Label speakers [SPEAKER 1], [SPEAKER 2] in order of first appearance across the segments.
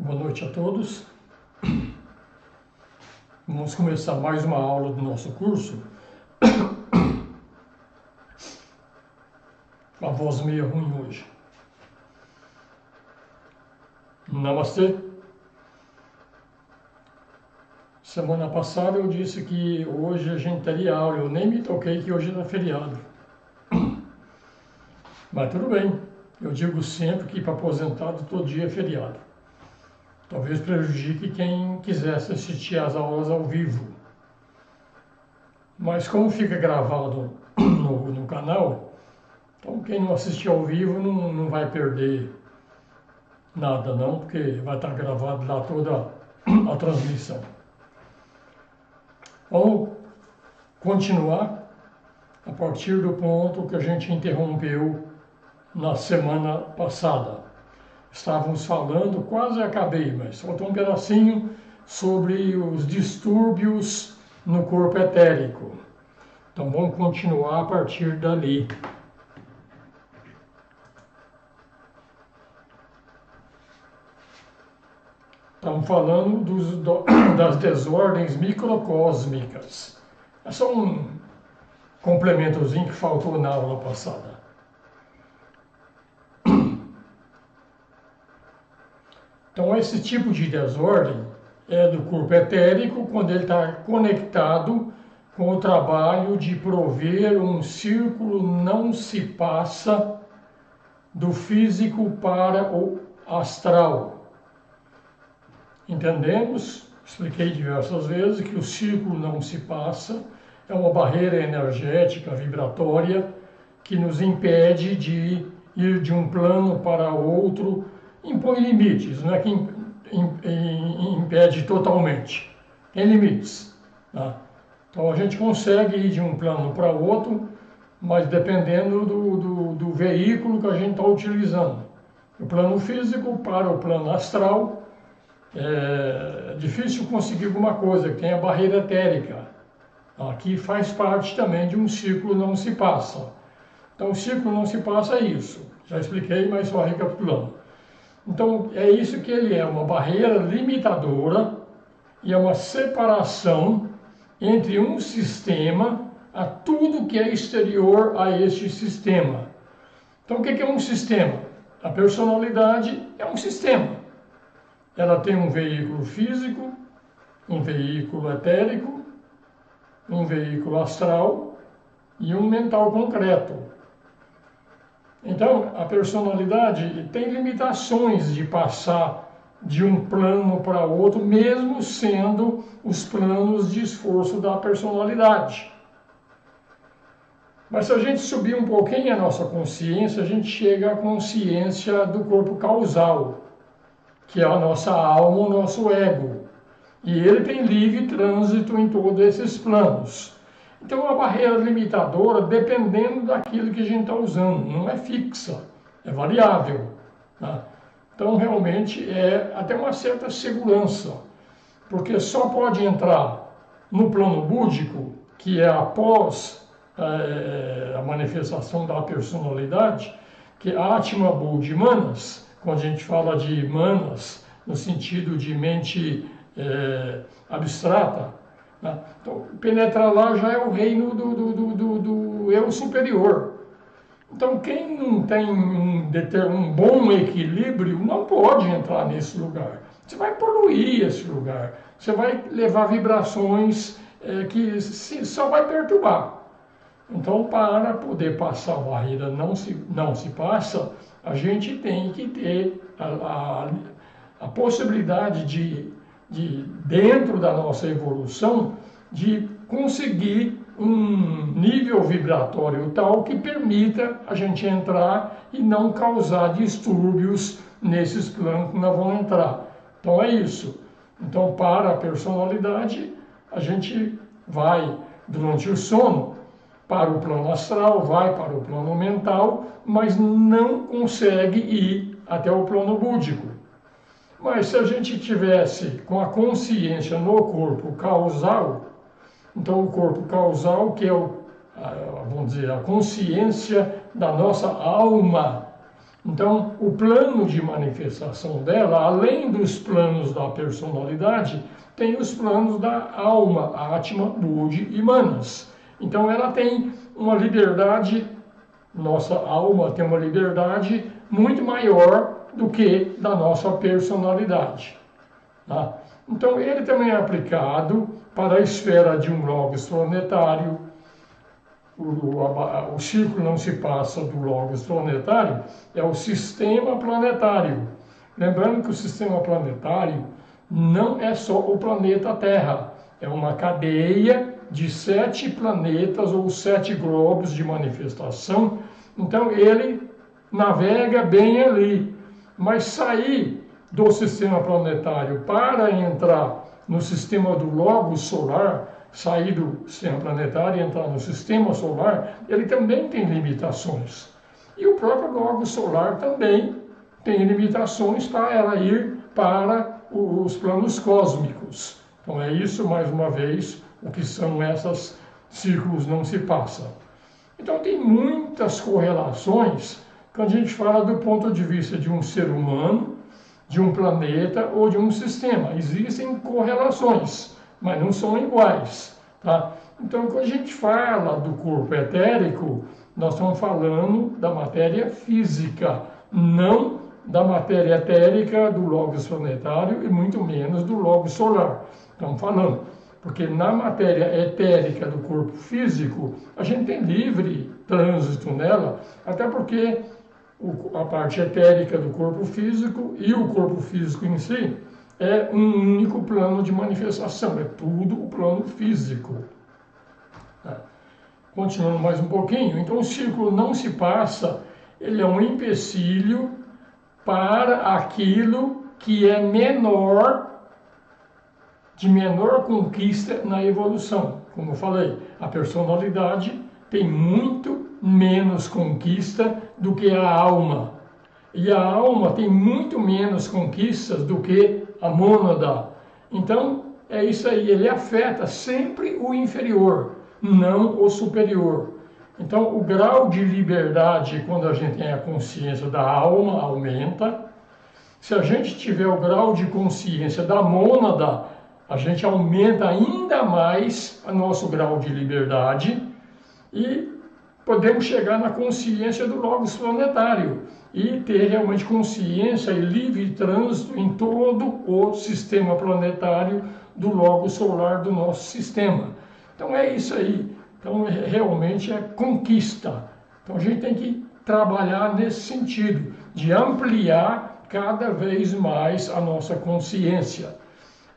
[SPEAKER 1] Boa noite a todos. Vamos começar mais uma aula do nosso curso. A voz meio ruim hoje. Namastê. Semana passada eu disse que hoje a gente teria aula. Eu nem me toquei que hoje era feriado. Mas tudo bem. Eu digo sempre que para aposentado todo dia é feriado. Talvez prejudique quem quisesse assistir às aulas ao vivo. Mas como fica gravado no canal, então quem não assistir ao vivo não vai perder nada não, porque vai estar gravado lá toda a transmissão. Vamos continuar a partir do ponto que a gente interrompeu na semana passada. Estávamos falando, quase acabei, mas faltou um pedacinho sobre os distúrbios no corpo etérico. Então vamos continuar a partir dali. Estamos falando das desordens microcósmicas. É só um complementozinho que faltou na aula passada. Então, esse tipo de desordem é do corpo etérico quando ele está conectado com o trabalho de prover um círculo não se passa do físico para o astral. Entendemos? Expliquei diversas vezes que o círculo não se passa é uma barreira energética vibratória que nos impede de ir de um plano para outro. Impõe limites, não é que impede totalmente, tem limites. Tá? Então a gente consegue ir de um plano para outro, mas dependendo do veículo que a gente está utilizando. O plano físico para o plano astral, é difícil conseguir alguma coisa, que tem a barreira etérica. Aqui faz parte também de um círculo não se passa. Então o círculo não se passa é isso, já expliquei, mas só recapitulando. Então, é isso que ele é, uma barreira limitadora e é uma separação entre um sistema a tudo que é exterior a este sistema. Então, o que é um sistema? A personalidade é um sistema. Ela tem um veículo físico, um veículo etérico, um veículo astral e um mental concreto. Então, a personalidade tem limitações de passar de um plano para outro, mesmo sendo os planos de esforço da personalidade. Mas se a gente subir um pouquinho a nossa consciência, a gente chega à consciência do corpo causal, que é a nossa alma, o nosso ego. E ele tem livre trânsito em todos esses planos. Então, a barreira limitadora, dependendo daquilo que a gente está usando, não é fixa, é variável. Tá? Então, realmente, é até uma certa segurança, porque só pode entrar no plano búdico, que é após a manifestação da personalidade, que é Atma Buddhi Manas, quando a gente fala de manas, no sentido de mente abstrata. Então, penetrar lá já é o reino do eu superior. Então, quem não tem um bom equilíbrio não pode entrar nesse lugar. Você vai poluir esse lugar. Você vai levar vibrações que só vai perturbar. Então, para poder passar a barreira não se passa, a gente tem que ter a possibilidade de dentro da nossa evolução, de conseguir um nível vibratório tal que permita a gente entrar e não causar distúrbios nesses planos que nós vamos entrar. Então é isso. Então, para a personalidade, a gente vai durante o sono para o plano astral, vai para o plano mental, mas não consegue ir até o plano búdico. Mas se a gente tivesse com a consciência no corpo causal, então o corpo causal, que é vamos dizer, a consciência da nossa alma, Então, o plano de manifestação dela, além dos planos da personalidade, tem os planos da alma, Atma, Buddhi e Manas. Então, ela tem uma liberdade, nossa alma tem uma liberdade muito maior do que da nossa personalidade. Tá? Então, ele também é aplicado para a esfera de um logos planetário. O círculo não se passa do logos planetário, é o sistema planetário. Lembrando que o sistema planetário não é só o planeta Terra, é uma cadeia de 7 planetas ou 7 globos de manifestação. Então ele navega bem ali, mas sair do sistema planetário para entrar no sistema do logos solar, sair do sistema planetário e entrar no sistema solar, ele também tem limitações. E o próprio logos solar também tem limitações para ela ir para os planos cósmicos. Então é isso, mais uma vez, o que são esses círculos não se passam. Então tem muitas correlações quando a gente fala do ponto de vista de um ser humano, de um planeta ou de um sistema. Existem correlações, mas não são iguais. Tá? Então, quando a gente fala do corpo etérico, nós estamos falando da matéria física, não da matéria etérica do logos planetário e muito menos do logos solar. Estamos falando, porque na matéria etérica do corpo físico, a gente tem livre trânsito nela, até porque a parte etérica do corpo físico e o corpo físico em si é um único plano de manifestação, é tudo o plano físico. Continuando mais um pouquinho, então o círculo não se passa, ele é um empecilho para aquilo que é menor, de menor conquista na evolução. Como eu falei, a personalidade tem muito menos conquista do que a alma. E a alma tem muito menos conquistas do que a mônada. Então, é isso aí, ele afeta sempre o inferior, não o superior. Então, o grau de liberdade, quando a gente tem a consciência da alma, aumenta. Se a gente tiver o grau de consciência da mônada, a gente aumenta ainda mais o nosso grau de liberdade e podemos chegar na consciência do logos planetário e ter realmente consciência e livre trânsito em todo o sistema planetário do logos solar do nosso sistema. Então é isso aí. Então realmente é conquista. Então a gente tem que trabalhar nesse sentido, de ampliar cada vez mais a nossa consciência.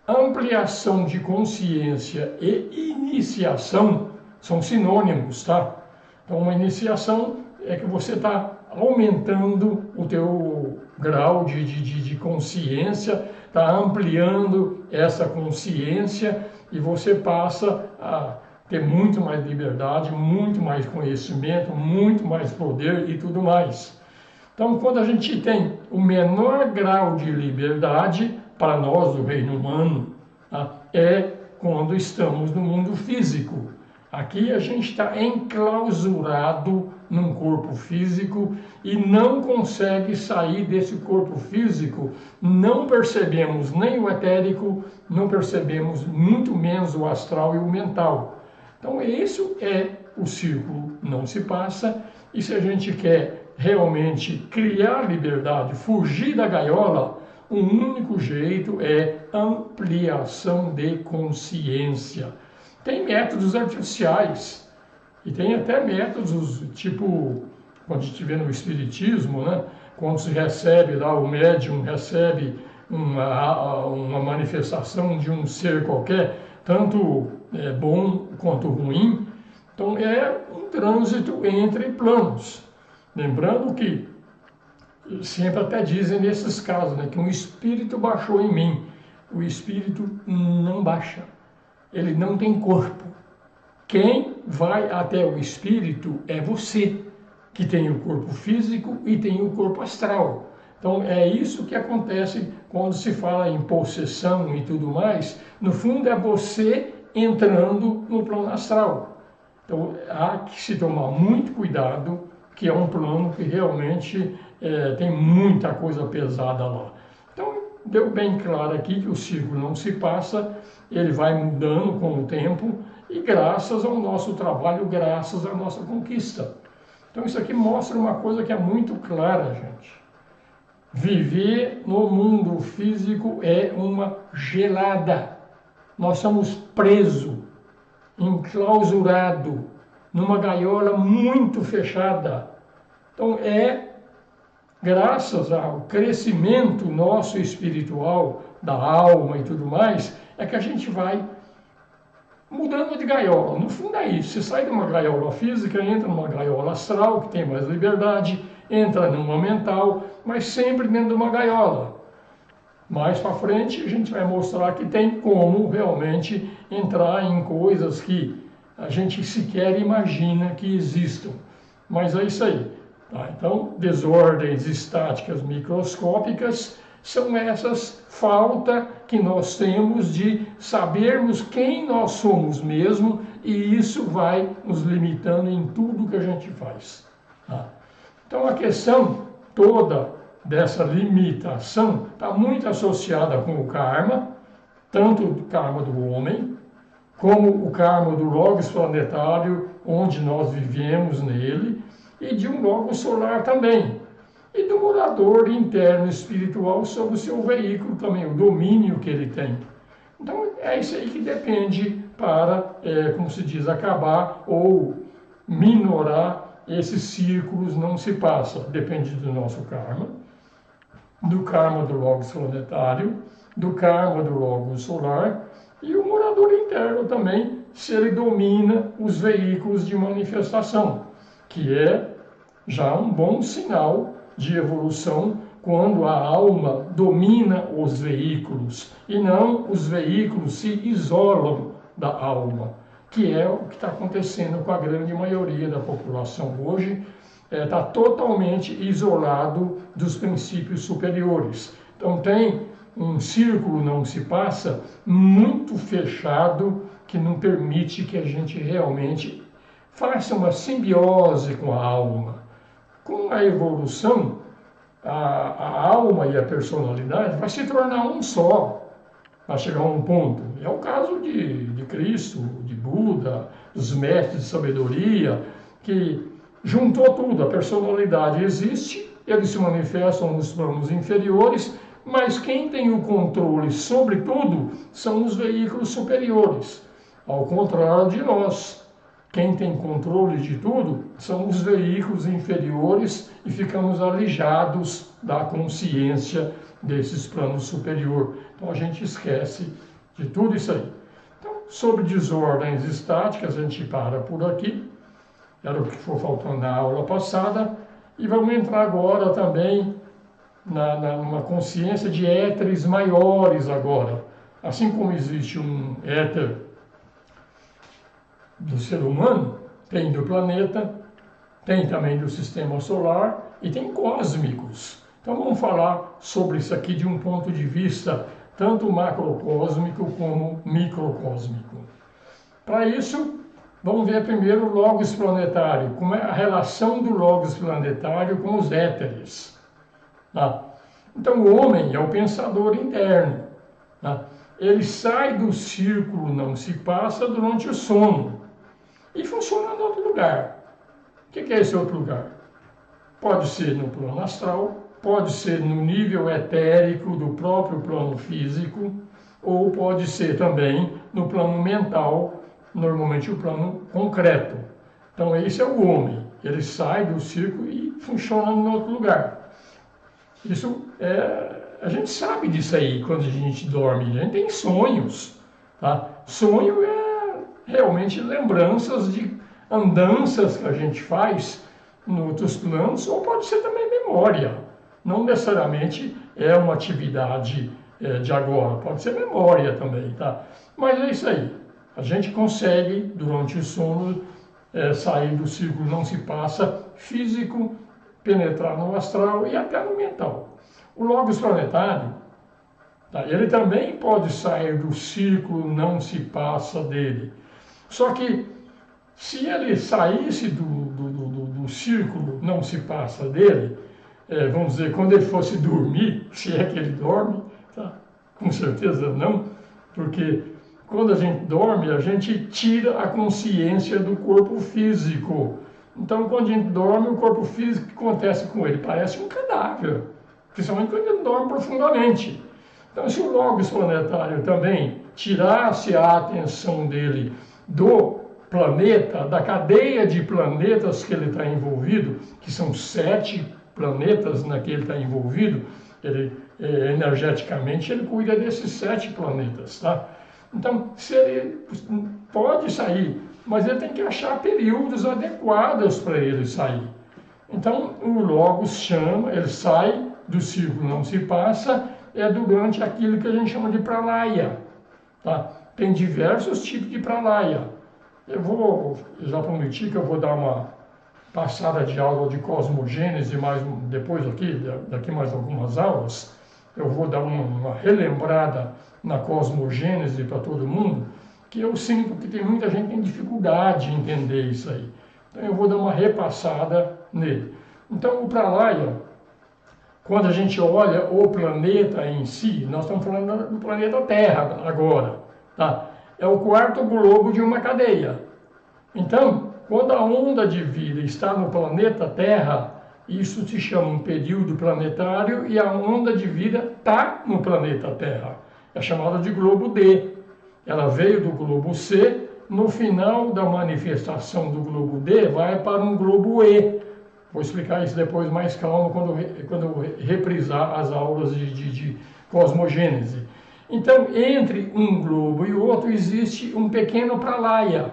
[SPEAKER 1] Ampliação de consciência e iniciação são sinônimos, tá? Então, uma iniciação é que você está aumentando o teu grau de consciência, está ampliando essa consciência e você passa a ter muito mais liberdade, muito mais conhecimento, muito mais poder e tudo mais. Então, quando a gente tem o menor grau de liberdade, para nós do reino humano, tá? É quando estamos no mundo físico. Aqui a gente está enclausurado num corpo físico e não consegue sair desse corpo físico. Não percebemos nem o etérico, não percebemos muito menos o astral e o mental. Então isso é o círculo, não se passa. E se a gente quer realmente criar liberdade, fugir da gaiola, o único jeito é ampliação de consciência. Tem métodos artificiais e tem até métodos tipo, quando a gente vê no espiritismo, né? Quando se recebe lá, o médium recebe uma manifestação de um ser qualquer, tanto bom quanto ruim. Então é um trânsito entre planos. Lembrando que sempre até dizem nesses casos, né, que um espírito baixou em mim. O espírito não baixa. Ele não tem corpo. Quem vai até o espírito é você, que tem o corpo físico e tem o corpo astral. Então é isso que acontece quando se fala em possessão e tudo mais. No fundo é você entrando no plano astral. Então há que se tomar muito cuidado que é um plano que realmente tem muita coisa pesada lá. Então, deu bem claro aqui que o círculo não se passa, ele vai mudando com o tempo, e graças ao nosso trabalho, graças à nossa conquista. Então isso aqui mostra uma coisa que é muito clara, gente. Viver no mundo físico é uma gelada. Nós somos presos, enclausurados, numa gaiola muito fechada. Então graças ao crescimento nosso espiritual, da alma e tudo mais, é que a gente vai mudando de gaiola. No fundo é isso, você sai de uma gaiola física, entra numa gaiola astral, que tem mais liberdade, entra numa mental, mas sempre dentro de uma gaiola. Mais para frente a gente vai mostrar que tem como realmente entrar em coisas que a gente sequer imagina que existam. Mas é isso aí. Tá? Então, desordens estáticas microscópicas são essas falta que nós temos de sabermos quem nós somos mesmo, e isso vai nos limitando em tudo que a gente faz. Tá? Então a questão toda dessa limitação está muito associada com o karma, tanto o karma do homem, como o karma do logos planetário, onde nós vivemos nele, e de um logos solar também. E do morador interno espiritual sobre o seu veículo também, o domínio que ele tem. Então é isso aí que depende para, como se diz, acabar ou minorar esses círculos não se passa. Depende do nosso karma, do karma do logos planetário, do karma do logos solar, e o morador interno também, se ele domina os veículos de manifestação, que é já um bom sinal de evolução quando a alma domina os veículos e não os veículos se isolam da alma, que é o que está acontecendo com a grande maioria da população hoje. Está totalmente isolado dos princípios superiores. Então tem um círculo não se passa muito fechado, que não permite que a gente realmente faça uma simbiose com a alma. Com a evolução, a alma e a personalidade vai se tornar um só, vai chegar a um ponto. É o caso de Cristo, de Buda, dos mestres de sabedoria, que juntou tudo. A personalidade existe, eles se manifestam nos planos inferiores, mas quem tem o controle sobre tudo são os veículos superiores, ao contrário de nós. Quem tem controle de tudo são os veículos inferiores e ficamos alijados da consciência desses planos superiores. Então a gente esquece de tudo isso aí. Então, sobre desordens estáticas, a gente para por aqui. Era o que foi faltando na aula passada. E vamos entrar agora também numa consciência de éteres maiores agora. Assim como existe um éter do ser humano, tem do planeta, tem também do sistema solar e tem cósmicos. Então vamos falar sobre isso aqui de um ponto de vista tanto macrocósmico como microcósmico. Para isso, vamos ver primeiro o logos planetário, como é a relação do logos planetário com os éteres. Tá? Então o homem é o pensador interno. Tá? Ele sai do círculo não se passa durante o sono e funciona em outro lugar. O que é esse outro lugar? Pode ser no plano astral, pode ser no nível etérico do próprio plano físico, ou pode ser também no plano mental, normalmente o plano concreto. Então esse é o homem, ele sai do círculo e funciona em outro lugar. Isso a gente sabe disso aí quando a gente dorme, a gente tem sonhos. Tá? Sonho é realmente lembranças de andanças que a gente faz em outros planos, ou pode ser também memória. Não necessariamente é uma atividade de agora, pode ser memória também, tá? Mas é isso aí. A gente consegue, durante o sono, sair do círculo não se passa físico, penetrar no astral e até no mental. O logos planetário, tá? Ele também pode sair do círculo não se passa dele. Só que se ele saísse do círculo não se passa dele, vamos dizer, quando ele fosse dormir, se é que ele dorme, tá? Com certeza não, porque quando a gente dorme, a gente tira a consciência do corpo físico. Então, quando a gente dorme, o corpo físico, o que acontece com ele? Parece um cadáver, principalmente quando ele dorme profundamente. Então, se o logos planetário também tirasse a atenção dele do planeta, da cadeia de planetas que ele está envolvido, que são 7 planetas na que ele está envolvido, energeticamente ele cuida desses 7 planetas, tá? Então, se ele pode sair, mas ele tem que achar períodos adequados para ele sair. Então, o Logos chama, ele sai do círculo, não se passa, durante aquilo que a gente chama de pralaya. Tá? Tem diversos tipos de pralaya. Eu já prometi que eu vou dar uma passada de aula de cosmogênese, mas depois daqui mais algumas aulas, eu vou dar uma relembrada na cosmogênese para todo mundo, que eu sinto que tem muita gente que tem dificuldade em entender isso aí. Então eu vou dar uma repassada nele. Então o pralaya, quando a gente olha o planeta em si, nós estamos falando do planeta Terra agora, tá? É o 4º globo de uma cadeia. Então, quando a onda de vida está no planeta Terra, isso se chama um período planetário e a onda de vida está no planeta Terra. É chamada de globo D. Ela veio do globo C, no final da manifestação do globo D, vai para um globo E. Vou explicar isso depois mais calmo quando eu reprisar as aulas de cosmogênese. Então, entre um globo e outro existe um pequeno pralaya.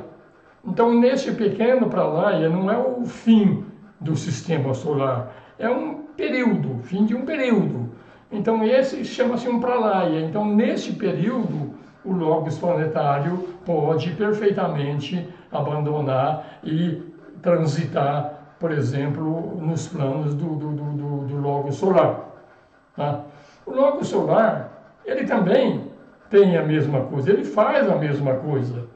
[SPEAKER 1] Então, nesse pequeno pralaya não é o fim do sistema solar, é um período, fim de um período. Então, esse chama-se um pralaya. Então, nesse período, o logos planetário pode perfeitamente abandonar e transitar, por exemplo, nos planos do logos solar. Tá? O logos solar, ele também tem a mesma coisa, ele faz a mesma coisa,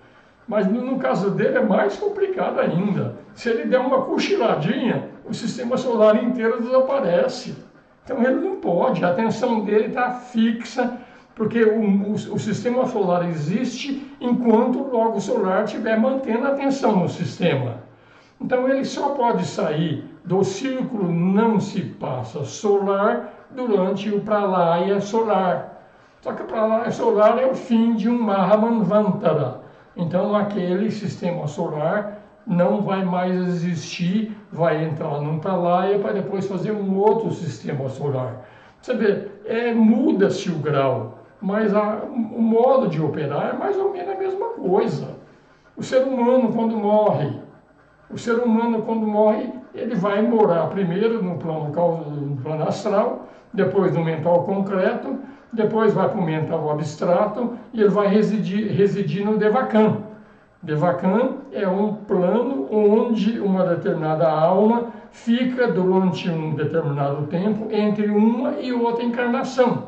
[SPEAKER 1] mas no caso dele é mais complicado ainda. Se ele der uma cochiladinha, o sistema solar inteiro desaparece. Então ele não pode, a atenção dele está fixa, porque o sistema solar existe enquanto o logos solar estiver mantendo a atenção no sistema. Então ele só pode sair do círculo não se passa solar durante o pralaya solar. Só que o pralaya solar é o fim de um Mahamanvantara. Então aquele sistema solar não vai mais existir, vai entrar num pralaya para depois fazer um outro sistema solar. Você vê, muda-se o grau, mas o modo de operar é mais ou menos a mesma coisa. O ser humano quando morre, ele vai morar primeiro no plano astral, depois no mental concreto, depois vai para o mental abstrato e ele vai residir no Devakan. Devakan é um plano onde uma determinada alma fica durante um determinado tempo entre uma e outra encarnação.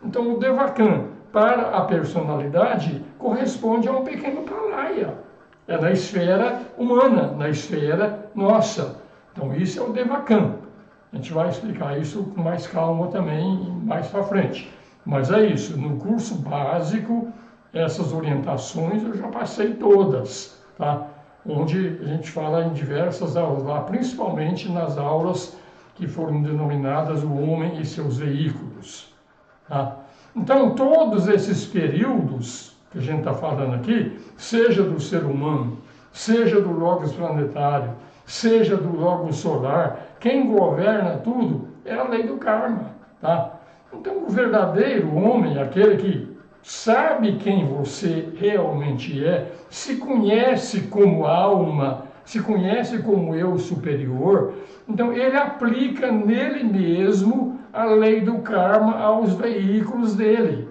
[SPEAKER 1] Então o Devakan, para a personalidade, corresponde a um pequeno pralaya. É na esfera humana, na esfera nossa. Então isso é o Devakan. A gente vai explicar isso com mais calma também mais para frente. Mas é isso, no curso básico, essas orientações eu já passei todas, tá? Onde a gente fala em diversas aulas lá, principalmente nas aulas que foram denominadas o homem e seus veículos, tá? Então todos esses períodos que a gente está falando aqui, seja do ser humano, seja do logos planetário, seja do logos solar, quem governa tudo é a lei do karma, tá? Então o verdadeiro homem, aquele que sabe quem você realmente é, se conhece como alma, se conhece como eu superior, então ele aplica nele mesmo a lei do karma aos veículos dele.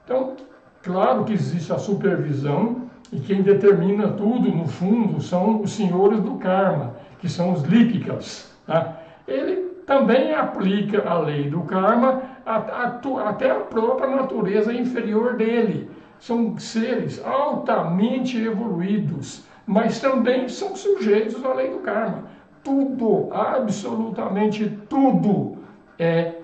[SPEAKER 1] Então, claro que existe a supervisão e quem determina tudo, no fundo, são os senhores do karma, que são os lípicas. Tá? Ele também aplica a lei do karma até a própria natureza inferior dele. São seres altamente evoluídos, mas também são sujeitos à lei do karma. tudo, absolutamente tudo é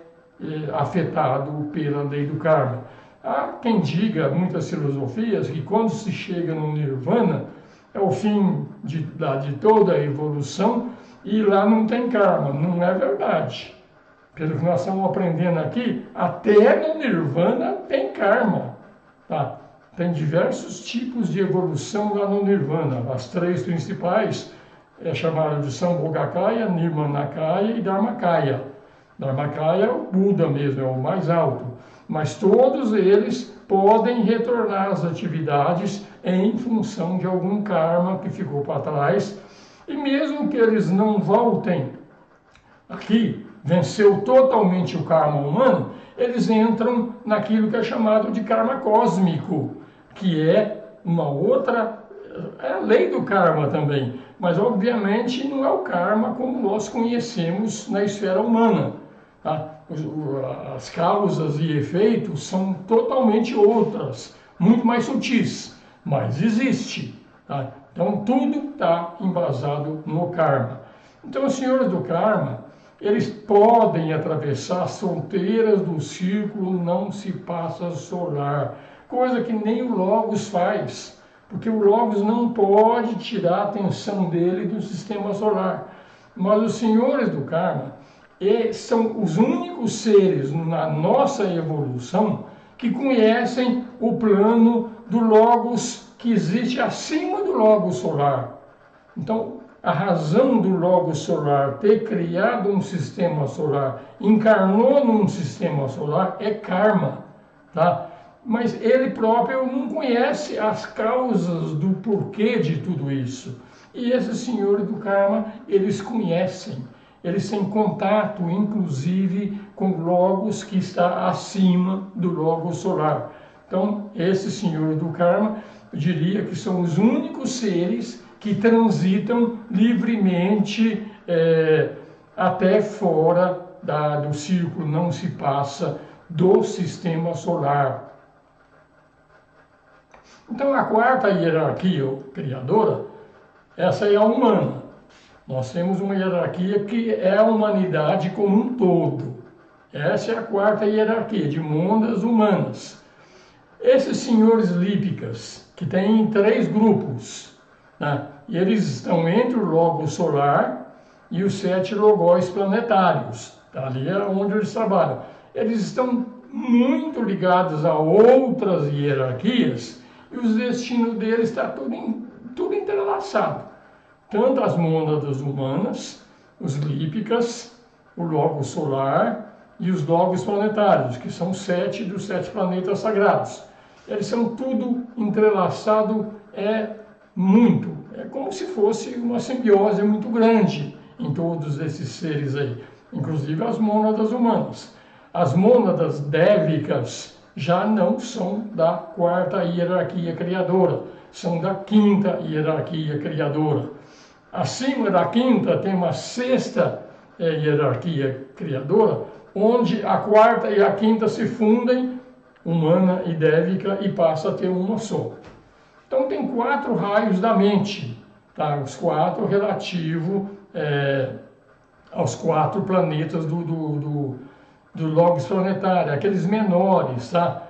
[SPEAKER 1] afetado pela lei do karma. Há quem diga, muitas filosofias, que quando se chega no Nirvana, é o fim de toda a evolução e lá não tem karma. Não é verdade. Pelo que nós estamos aprendendo aqui, até no Nirvana tem karma. Tá? Tem diversos tipos de evolução lá no Nirvana. As três principais é chamada de Sambhogakaya, Nirmanakaya e Dharmakaya. Dharmakaya é o Buda mesmo, é o mais alto. Mas todos eles podem retornar às atividades em função de algum karma que ficou para trás. E mesmo que eles não voltem aqui, venceu totalmente o karma humano, eles entram naquilo que é chamado de karma cósmico, que é uma outra, é a lei do karma também, mas obviamente não é o karma como nós conhecemos na esfera humana. Tá? As causas e efeitos são totalmente outras, muito mais sutis, mas existe. Tá? Então tudo está embasado no karma. Então os senhores do karma, eles podem atravessar as fronteiras do círculo não se passa solar, coisa que nem o Logos faz, porque o Logos não pode tirar a atenção dele do sistema solar. Mas os senhores do karma são os únicos seres na nossa evolução que conhecem o plano do Logos que existe acima do Logos solar. Então, a razão do Logos solar ter criado um sistema solar, encarnou num sistema solar, é karma, tá? Mas ele próprio não conhece as causas do porquê de tudo isso. E esses senhores do karma, eles conhecem, eles têm contato, inclusive, com o Logos que está acima do Logos solar. Então, esses senhores do karma, eu diria que são os únicos seres que transitam livremente até fora do círculo, não se passa do sistema solar. Então a quarta hierarquia criadora, essa é a humana. Nós temos uma hierarquia que é a humanidade como um todo. Essa é a quarta hierarquia, de mondas humanas. Esses senhores lípicas, que têm 3 grupos, né? E eles estão entre o Logos solar e os 7 logóis planetários. Tá? Ali é onde eles trabalham. Eles estão muito ligados a outras hierarquias e o destino deles está tudo entrelaçado. Tanto as mônadas humanas, os lípicas, o Logos solar e os Logos planetários, que são 7 dos 7 planetas sagrados. Eles são tudo entrelaçado, muito. É como se fosse uma simbiose muito grande em todos esses seres aí, inclusive as mônadas humanas. As mônadas dévicas já não são da quarta hierarquia criadora, são da quinta hierarquia criadora. Acima da quinta tem uma sexta hierarquia criadora, onde a quarta e a quinta se fundem, humana e dévica, e passa a ter uma só. Então tem 4 raios da mente, tá? Os 4 relativo aos 4 planetas do Logos planetário, aqueles menores, tá?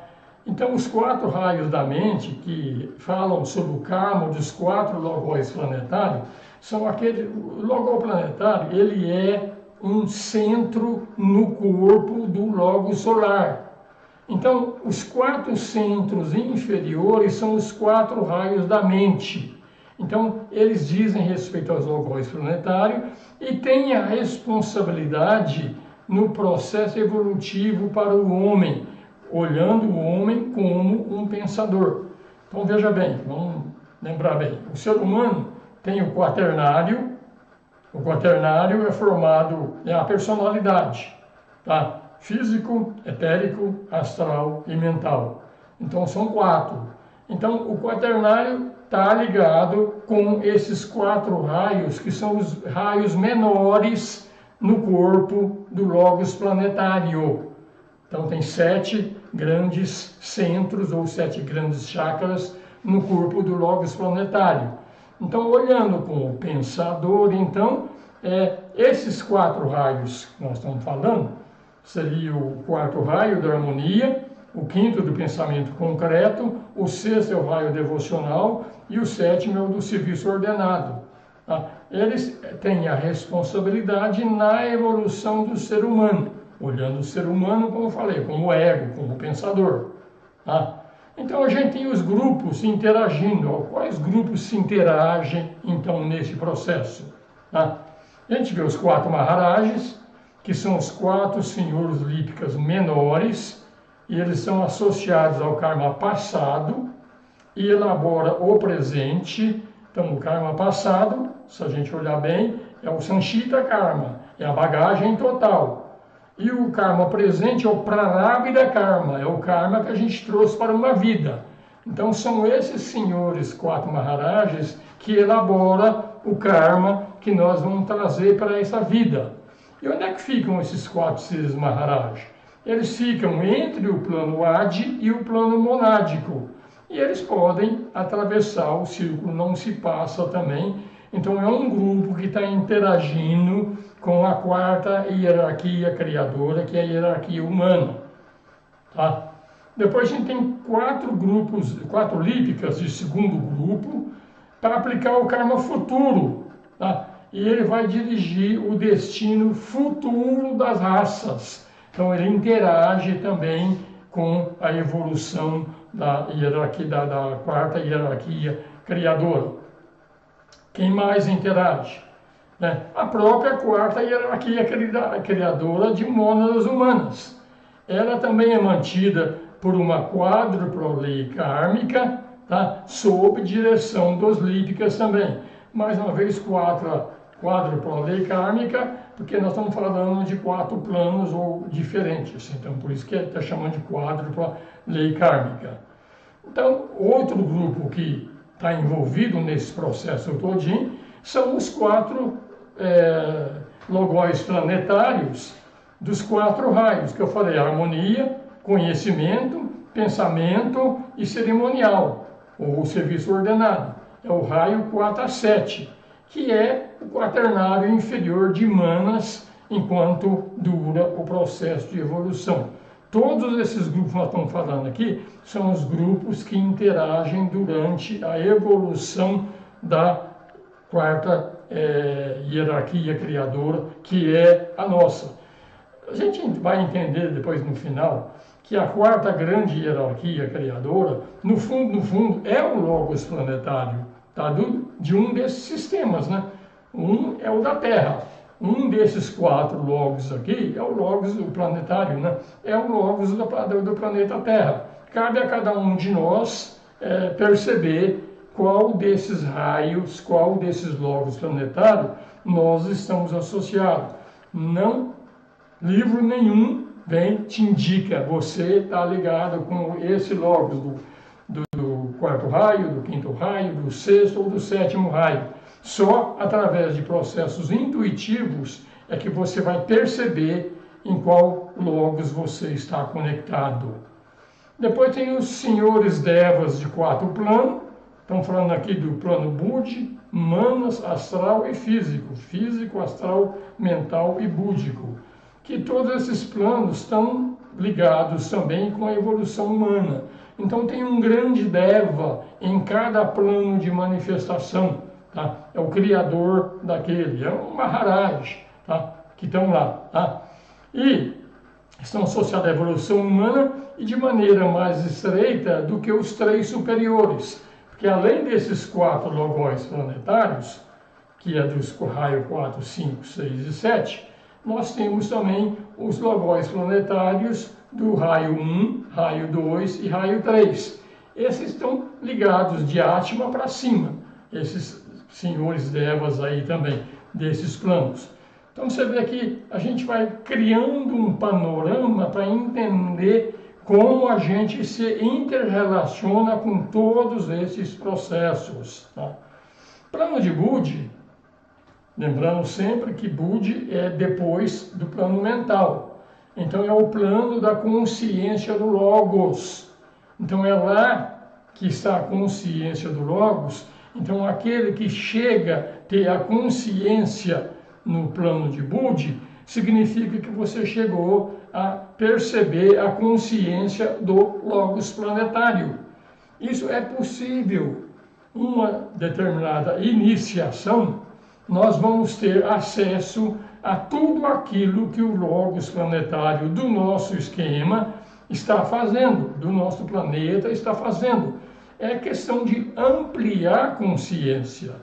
[SPEAKER 1] Então os 4 raios da mente que falam sobre o karma dos 4 logóis planetários são aquele. O logó planetário, ele é um centro no corpo do Logos solar. Então, os 4 centros inferiores são os 4 raios da mente. Então, eles dizem respeito aos logóis planetários e têm a responsabilidade no processo evolutivo para o homem, olhando o homem como um pensador. Então, veja bem, vamos lembrar bem. O ser humano tem o quaternário. O quaternário é formado, é a personalidade, tá? Físico, etérico, astral e mental. Então são 4. Então o quaternário está ligado com esses 4 raios, que são os raios menores no corpo do Logos planetário. Então tem 7 grandes centros ou 7 grandes chakras no corpo do Logos planetário. Então, olhando como pensador, então, Esses 4 raios que nós estamos falando, seria o 4º raio da harmonia, o 5º do pensamento concreto, o 6º é o raio devocional e o 7º é o do serviço ordenado. Tá? Eles têm a responsabilidade na evolução do ser humano, olhando o ser humano, como eu falei, como ego, como pensador. Tá? Então a gente tem os grupos interagindo. Quais grupos se interagem então nesse processo? Tá? A gente vê os 4 Maharajas, que são os 4 senhores lípicas menores, e eles são associados ao karma passado e elabora o presente. Então o karma passado, se a gente olhar bem, é o Sanchita Karma, é a bagagem total. E o karma presente é o Prarabdha Karma, é o karma que a gente trouxe para uma vida. Então são esses senhores 4 Maharajas que elaboram o karma que nós vamos trazer para essa vida. E onde é que ficam esses 4 seres Maharajas? Eles ficam entre o plano Adi e o plano monádico. E eles podem atravessar o círculo, não se passa também. Então é um grupo que está interagindo com a 4ª hierarquia criadora, que é a hierarquia humana. Tá? Depois a gente tem 4 grupos, 4 lípicas de segundo grupo, para aplicar o karma futuro. Tá? E ele vai dirigir o destino futuro das raças. Então ele interage também com a evolução da hierarquia, da 4ª hierarquia criadora. Quem mais interage? A própria 4ª hierarquia criadora de mônadas humanas. Ela também é mantida por uma quádrupla lei kármica, tá? Sob direção dos lípicas também. Mais uma vez, quádrupla lei kármica, porque nós estamos falando de 4 planos ou diferentes. Então, por isso que está chamando de quádrupla lei kármica. Então, outro grupo que está envolvido nesse processo todinho são os 4 logóis planetários dos 4 raios, que eu falei: harmonia, conhecimento, pensamento e cerimonial, ou serviço ordenado. É o raio 4 a 7, que é o quaternário inferior de manas, enquanto dura o processo de evolução. Todos esses grupos que nós estamos falando aqui são os grupos que interagem durante a evolução da 4ª hierarquia criadora, que é a nossa. A gente vai entender depois no final que a 4ª grande hierarquia criadora, no fundo, é o logos planetário, tá? De um desses sistemas, né? Um é o da Terra. Um desses 4 logos aqui é o logos do planetário, né? É o logos do planeta Terra. Cabe a cada um de nós perceber qual desses raios, qual desses logos planetários nós estamos associados. Não, livro nenhum te indica, você está ligado com esse logos do 4º raio, do 5º raio, do 6º ou do 7º raio. Só através de processos intuitivos é que você vai perceber em qual logos você está conectado. Depois tem os senhores devas de 4 planos. Estamos falando aqui do plano Budi, manas, astral e físico. Físico, astral, mental e búdico. Que todos esses planos estão ligados também com a evolução humana. Então tem um grande deva em cada plano de manifestação. Tá? É o criador daquele, é o Maharaj, tá? Que estão lá. Tá? E estão associados à evolução humana e de maneira mais estreita do que os 3 superiores. Porque além desses 4 logóis planetários, que é dos raio 4, 5, 6 e 7, nós temos também os logóis planetários do raio 1, raio 2 e raio 3. Esses estão ligados de Atma para cima, esses senhores devas aí também, desses planos. Então você vê que a gente vai criando um panorama para entender como a gente se interrelaciona com todos esses processos. Tá? Plano de Budi, lembrando sempre que Budi é depois do plano mental. Então é o plano da consciência do Logos. Então é lá que está a consciência do Logos. Então aquele que chega a ter a consciência no plano de Budi, significa que você chegou a perceber a consciência do Logos planetário. Isso é possível. Uma determinada iniciação, nós vamos ter acesso a tudo aquilo que o Logos planetário do nosso esquema está fazendo, do nosso planeta está fazendo. É questão de ampliar a consciência.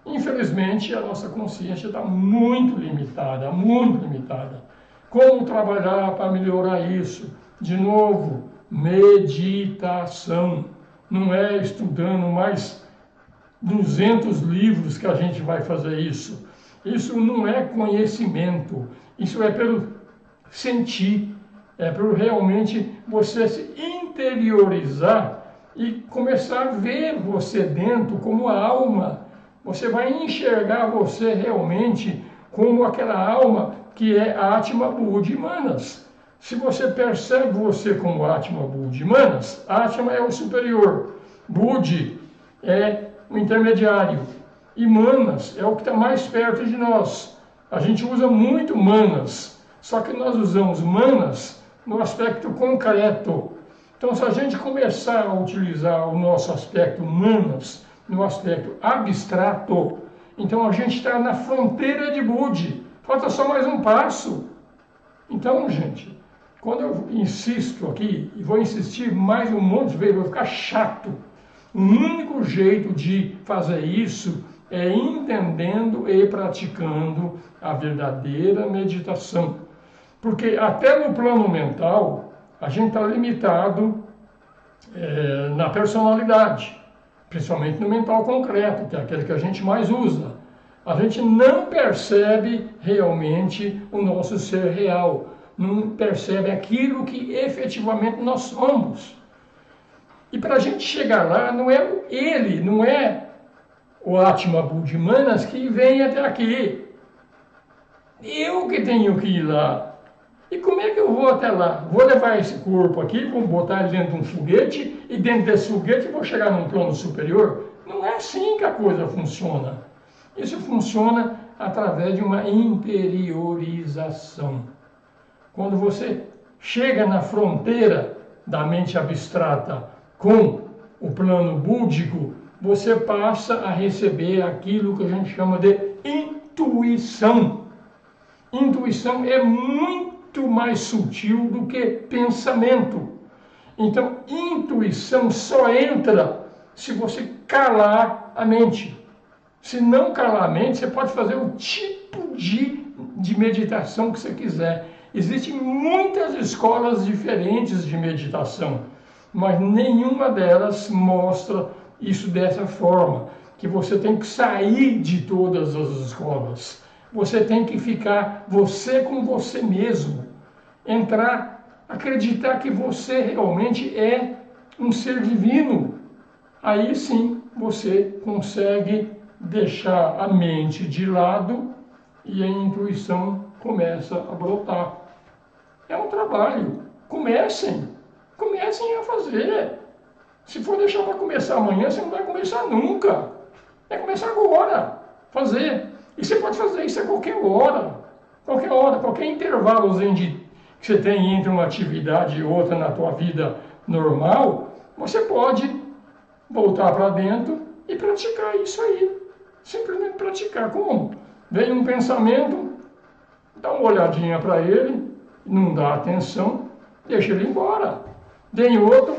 [SPEAKER 1] Infelizmente, a nossa consciência está muito limitada, muito limitada. Como trabalhar para melhorar isso? De novo, meditação. Não é estudando mais 200 livros que a gente vai fazer isso. Isso não é conhecimento, isso é pelo sentir, é pelo realmente você se interiorizar e começar a ver você dentro como a alma. Você vai enxergar você realmente como aquela alma que é Atma Buddhi Manas. Se você percebe você como Atma Buddhi Manas, Atma é o superior, Buddhi é o intermediário e Manas é o que está mais perto de nós. A gente usa muito Manas, só que nós usamos Manas no aspecto concreto. Então, se a gente começar a utilizar o nosso aspecto Manas no aspecto abstrato, então a gente está na fronteira de Buddhi. Falta só mais um passo. Então, gente, quando eu insisto aqui, e vou insistir mais um monte de vezes, vai ficar chato. O único jeito de fazer isso é entendendo e praticando a verdadeira meditação. Porque até no plano mental, a gente está limitado na personalidade, principalmente no mental concreto, que é aquele que a gente mais usa. A gente não percebe realmente o nosso ser real, não percebe aquilo que efetivamente nós somos. E para a gente chegar lá, não é ele, não é o Atma Buddhi Manas que vem até aqui. Eu que tenho que ir lá. E como é que eu vou até lá? Vou levar esse corpo aqui, vou botar ele dentro de um foguete, e dentro desse foguete vou chegar num plano superior? Não é assim que a coisa funciona. Isso funciona através de uma interiorização. Quando você chega na fronteira da mente abstrata com o plano búdico, você passa a receber aquilo que a gente chama de intuição. Intuição é muito mais sutil do que pensamento. Então, intuição só entra se você calar a mente. Se não calar a mente, você pode fazer o tipo de meditação que você quiser. Existem muitas escolas diferentes de meditação, mas nenhuma delas mostra isso dessa forma, que você tem que sair de todas as escolas. Você tem que ficar você com você mesmo. Entrar, acreditar que você realmente é um ser divino. Aí sim você consegue deixar a mente de lado e a intuição começa a brotar. É um trabalho. Comecem a fazer. Se for deixar para começar amanhã, você não vai começar nunca. É começar agora, fazer. E você pode fazer isso a qualquer hora, qualquer intervalozinho que você tem entre uma atividade e outra na tua vida normal, você pode voltar para dentro e praticar isso aí. Simplesmente praticar. Como? Vem um pensamento, dá uma olhadinha para ele, não dá atenção, deixa ele embora. Vem outro,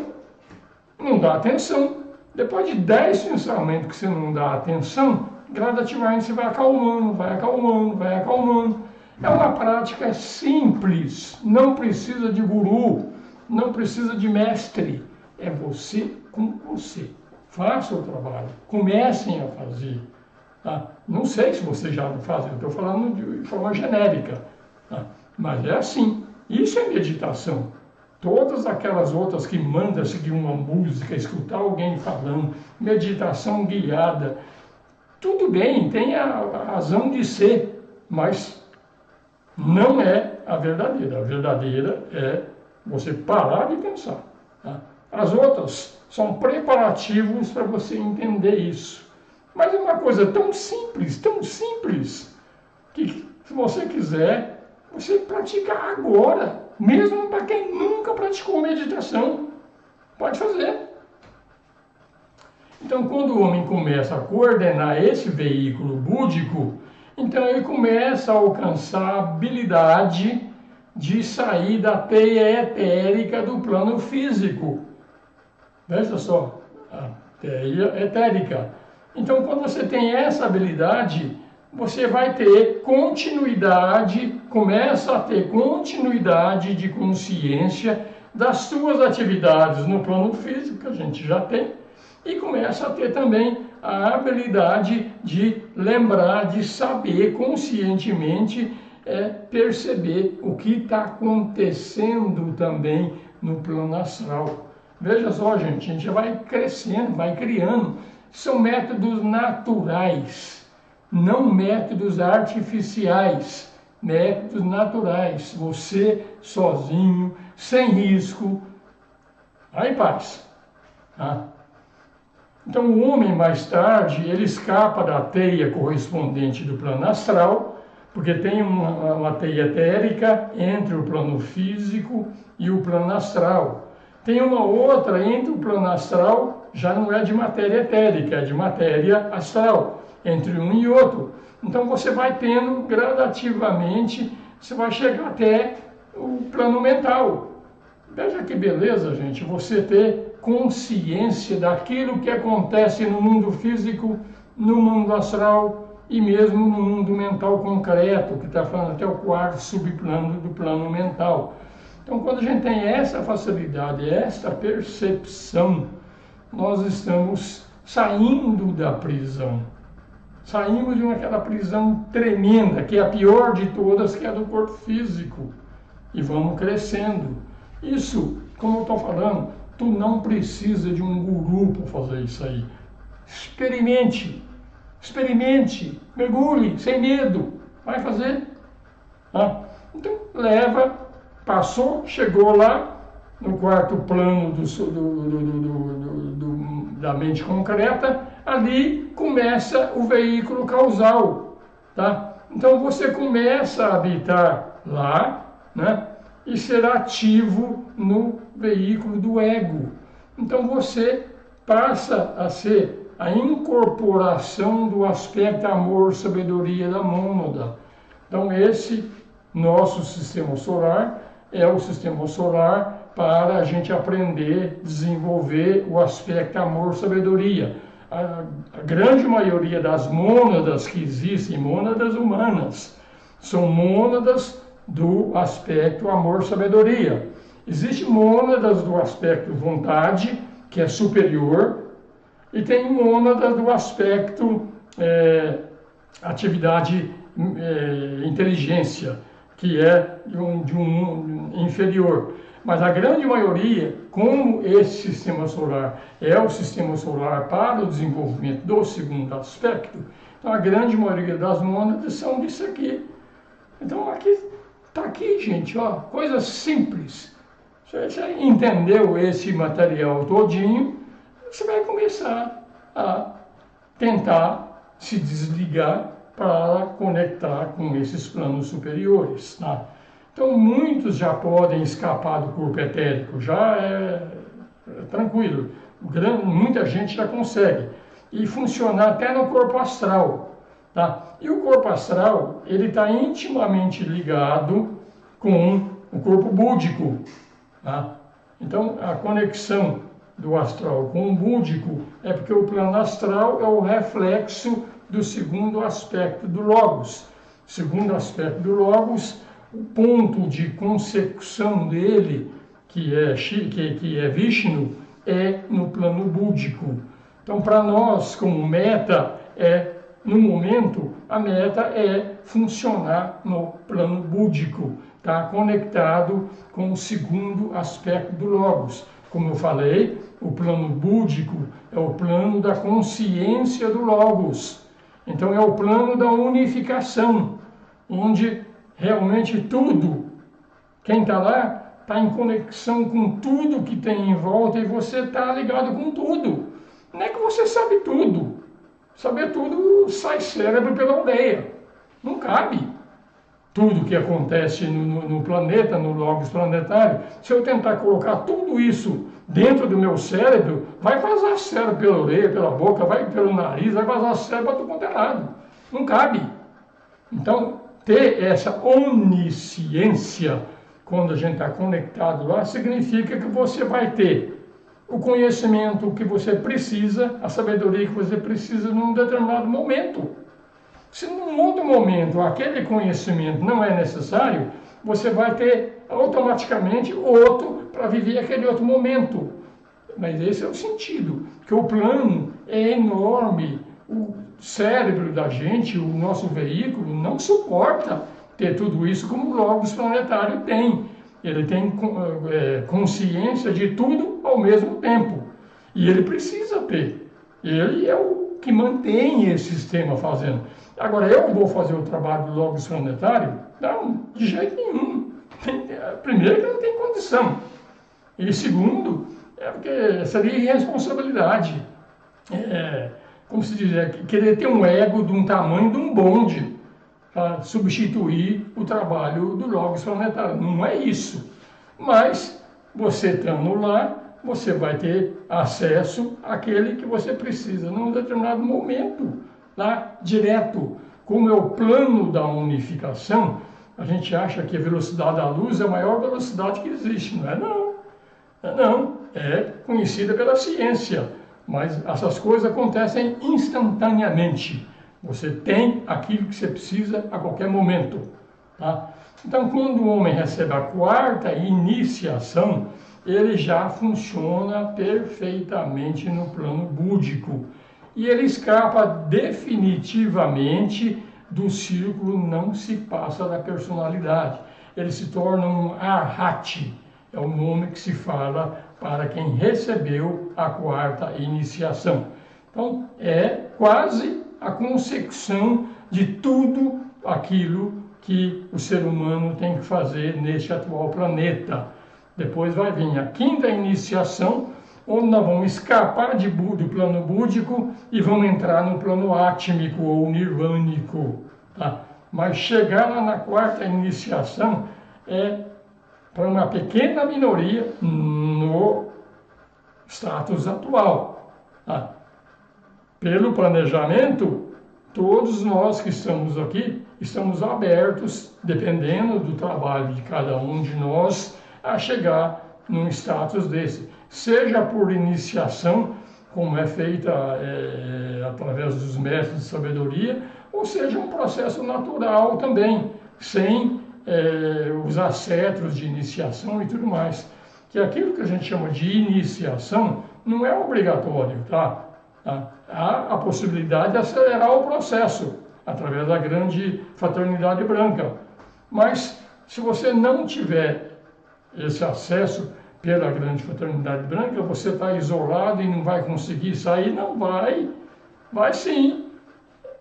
[SPEAKER 1] não dá atenção. Depois de 10 pensamentos que você não dá atenção, gradativamente você vai acalmando, vai acalmando, vai acalmando. É uma prática simples, não precisa de guru, não precisa de mestre. É você com você. Faça o trabalho, comecem a fazer. Tá? Não sei se você já faz, eu estou falando de forma genérica, tá? Mas é assim. Isso é meditação. Todas aquelas outras que mandam seguir uma música, escutar alguém falando, meditação guiada, tudo bem, tem a razão de ser, mas não é a verdadeira. A verdadeira é você parar de pensar. Tá? As outras são preparativos para você entender isso. Mas é uma coisa tão simples, que você quiser, você praticar agora, mesmo para quem nunca praticou meditação, pode fazer. Então, quando o homem começa a coordenar esse veículo búdico, então ele começa a alcançar a habilidade de sair da teia etérica do plano físico. Veja só, a teia etérica. Então, quando você tem essa habilidade, você vai ter continuidade, começa a ter continuidade de consciência das suas atividades no plano físico, que a gente já tem, e começa a ter também a habilidade de lembrar, de saber conscientemente, perceber o que está acontecendo também no plano astral. Veja só, gente, a gente vai crescendo, vai criando. São métodos naturais, não métodos artificiais, métodos naturais. Você sozinho, sem risco, vai em paz. Tá? Então o homem mais tarde, ele escapa da teia correspondente do plano astral, porque tem uma teia etérica entre o plano físico e o plano astral. Tem uma outra entre o plano astral, já não é de matéria etérica, é de matéria astral, entre um e outro. Então você vai tendo gradativamente, você vai chegar até o plano mental. Veja que beleza, gente, você ter consciência daquilo que acontece no mundo físico, no mundo astral e mesmo no mundo mental concreto, que está falando até o quarto subplano do plano mental. Então, quando a gente tem essa facilidade, essa percepção, nós estamos saindo da prisão. Saímos de aquela prisão tremenda, que é a pior de todas, que é a do corpo físico. E vamos crescendo. Isso, como eu estou falando, tu não precisa de um guru para fazer isso aí. Experimente, mergulhe, sem medo, vai fazer. Tá? Então, leva, passou, chegou lá, no quarto plano da mente concreta, ali começa o veículo causal. Tá? Então, você começa a habitar lá, né? E ser ativo no veículo do ego. Então você passa a ser a incorporação do aspecto amor, sabedoria da mônada. Então esse nosso sistema solar é o sistema solar para a gente aprender, desenvolver o aspecto amor, sabedoria. A grande maioria das mônadas que existem, mônadas humanas, são mônadas do aspecto amor-sabedoria. Existem mônadas do aspecto vontade, que é superior, e tem mônadas do aspecto atividade, inteligência, que é de um inferior. Mas a grande maioria, como esse sistema solar é o sistema solar para o desenvolvimento do segundo aspecto, então a grande maioria das mônadas são disso aqui. Então aqui está aqui, gente, ó, coisa simples. Você entendeu esse material todinho, você vai começar a tentar se desligar para conectar com esses planos superiores. Tá? Então muitos já podem escapar do corpo etérico, já é tranquilo. Muita gente já consegue. E funcionar até no corpo astral. Tá? E o corpo astral, ele está intimamente ligado com o corpo búdico. Tá? Então, a conexão do astral com o búdico é porque o plano astral é o reflexo do segundo aspecto do Logos. Segundo aspecto do Logos, o ponto de consecução dele, que é Vishnu, é no plano búdico. Então, para nós, como meta, no momento, a meta é funcionar no plano búdico, tá? Conectado com o segundo aspecto do Logos. Como eu falei, o plano búdico é o plano da consciência do Logos. Então é o plano da unificação, onde realmente tudo, quem está lá, está em conexão com tudo que tem em volta e você está ligado com tudo. Não é que você sabe tudo. Saber tudo sai cérebro pela orelha. Não cabe. tudo que acontece no planeta, no logos planetário, se eu tentar colocar tudo isso dentro do meu cérebro, vai vazar cérebro pela orelha, pela boca, vai pelo nariz, vai vazar cérebro para tudo quanto é lado. Não cabe. Então, ter essa onisciência, quando a gente está conectado lá, significa que você vai ter o conhecimento que você precisa, a sabedoria que você precisa num determinado momento. Se num outro momento aquele conhecimento não é necessário, você vai ter automaticamente outro para viver aquele outro momento. Mas esse é o sentido, que o plano é enorme, o cérebro da gente, o nosso veículo, não suporta ter tudo isso como o logos planetário tem. Ele tem consciência de tudo ao mesmo tempo. E ele precisa ter. Ele é o que mantém esse sistema fazendo. Agora, eu vou fazer o trabalho do logos planetário? Não, de jeito nenhum. Primeiro, que não tem condição. E segundo, porque seria irresponsabilidade. Como se diz, querer ter um ego de um tamanho de um bonde para substituir o trabalho do logos planetário. Não é isso. Mas, você estando lá, você vai ter acesso àquele que você precisa num determinado momento, lá direto. Como é o plano da unificação, a gente acha que a velocidade da luz é a maior velocidade que existe. Não é não. Não, é conhecida pela ciência, mas essas coisas acontecem instantaneamente. Você tem aquilo que você precisa a qualquer momento. Tá? Então, quando o homem recebe a quarta iniciação, ele já funciona perfeitamente no plano búdico. E ele escapa definitivamente do círculo não se passa da personalidade. Ele se torna um arhati, é o nome que se fala para quem recebeu a quarta iniciação. Então, é quase a concepção de tudo aquilo que o ser humano tem que fazer neste atual planeta. Depois vai vir a quinta iniciação, onde nós vamos escapar do plano búdico e vamos entrar no plano átmico ou nirvânico. Tá? Mas chegar lá na quarta iniciação é para uma pequena minoria no status atual. Tá? Pelo planejamento, todos nós que estamos aqui estamos abertos, dependendo do trabalho de cada um de nós, a chegar num status desse. Seja por iniciação, como é feita através dos mestres de sabedoria, ou seja um processo natural também, sem usar cetros de iniciação e tudo mais. Que aquilo que a gente chama de iniciação não é obrigatório, tá? Há a possibilidade de acelerar o processo através da grande fraternidade branca. Mas se você não tiver esse acesso pela grande fraternidade branca, você está isolado e não vai conseguir sair? Não vai. Vai sim.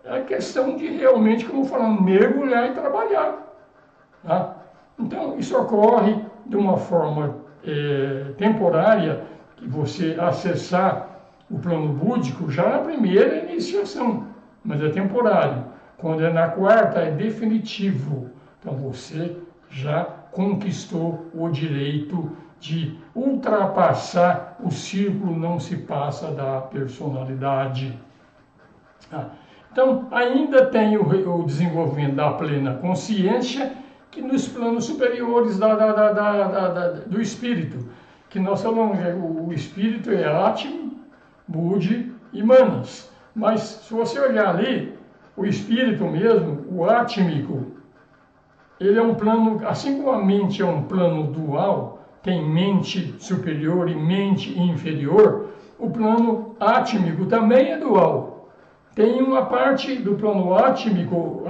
[SPEAKER 1] É questão de realmente, como falando, mergulhar e trabalhar. Tá? Então, isso ocorre de uma forma temporária, que você acessar o plano búdico já na primeira iniciação, mas é temporário. Quando é na quarta, é definitivo. Então, você já conquistou o direito de ultrapassar o círculo não se passa da personalidade. Então, ainda tem o desenvolvimento da plena consciência, que nos planos superiores do espírito, que nós falamos, o espírito é Atman, Budi e Manas. Mas, se você olhar ali, o espírito mesmo, o átmico, ele é um plano, assim como a mente é um plano dual, tem mente superior e mente inferior, o plano átmico também é dual. Tem uma parte do plano átmico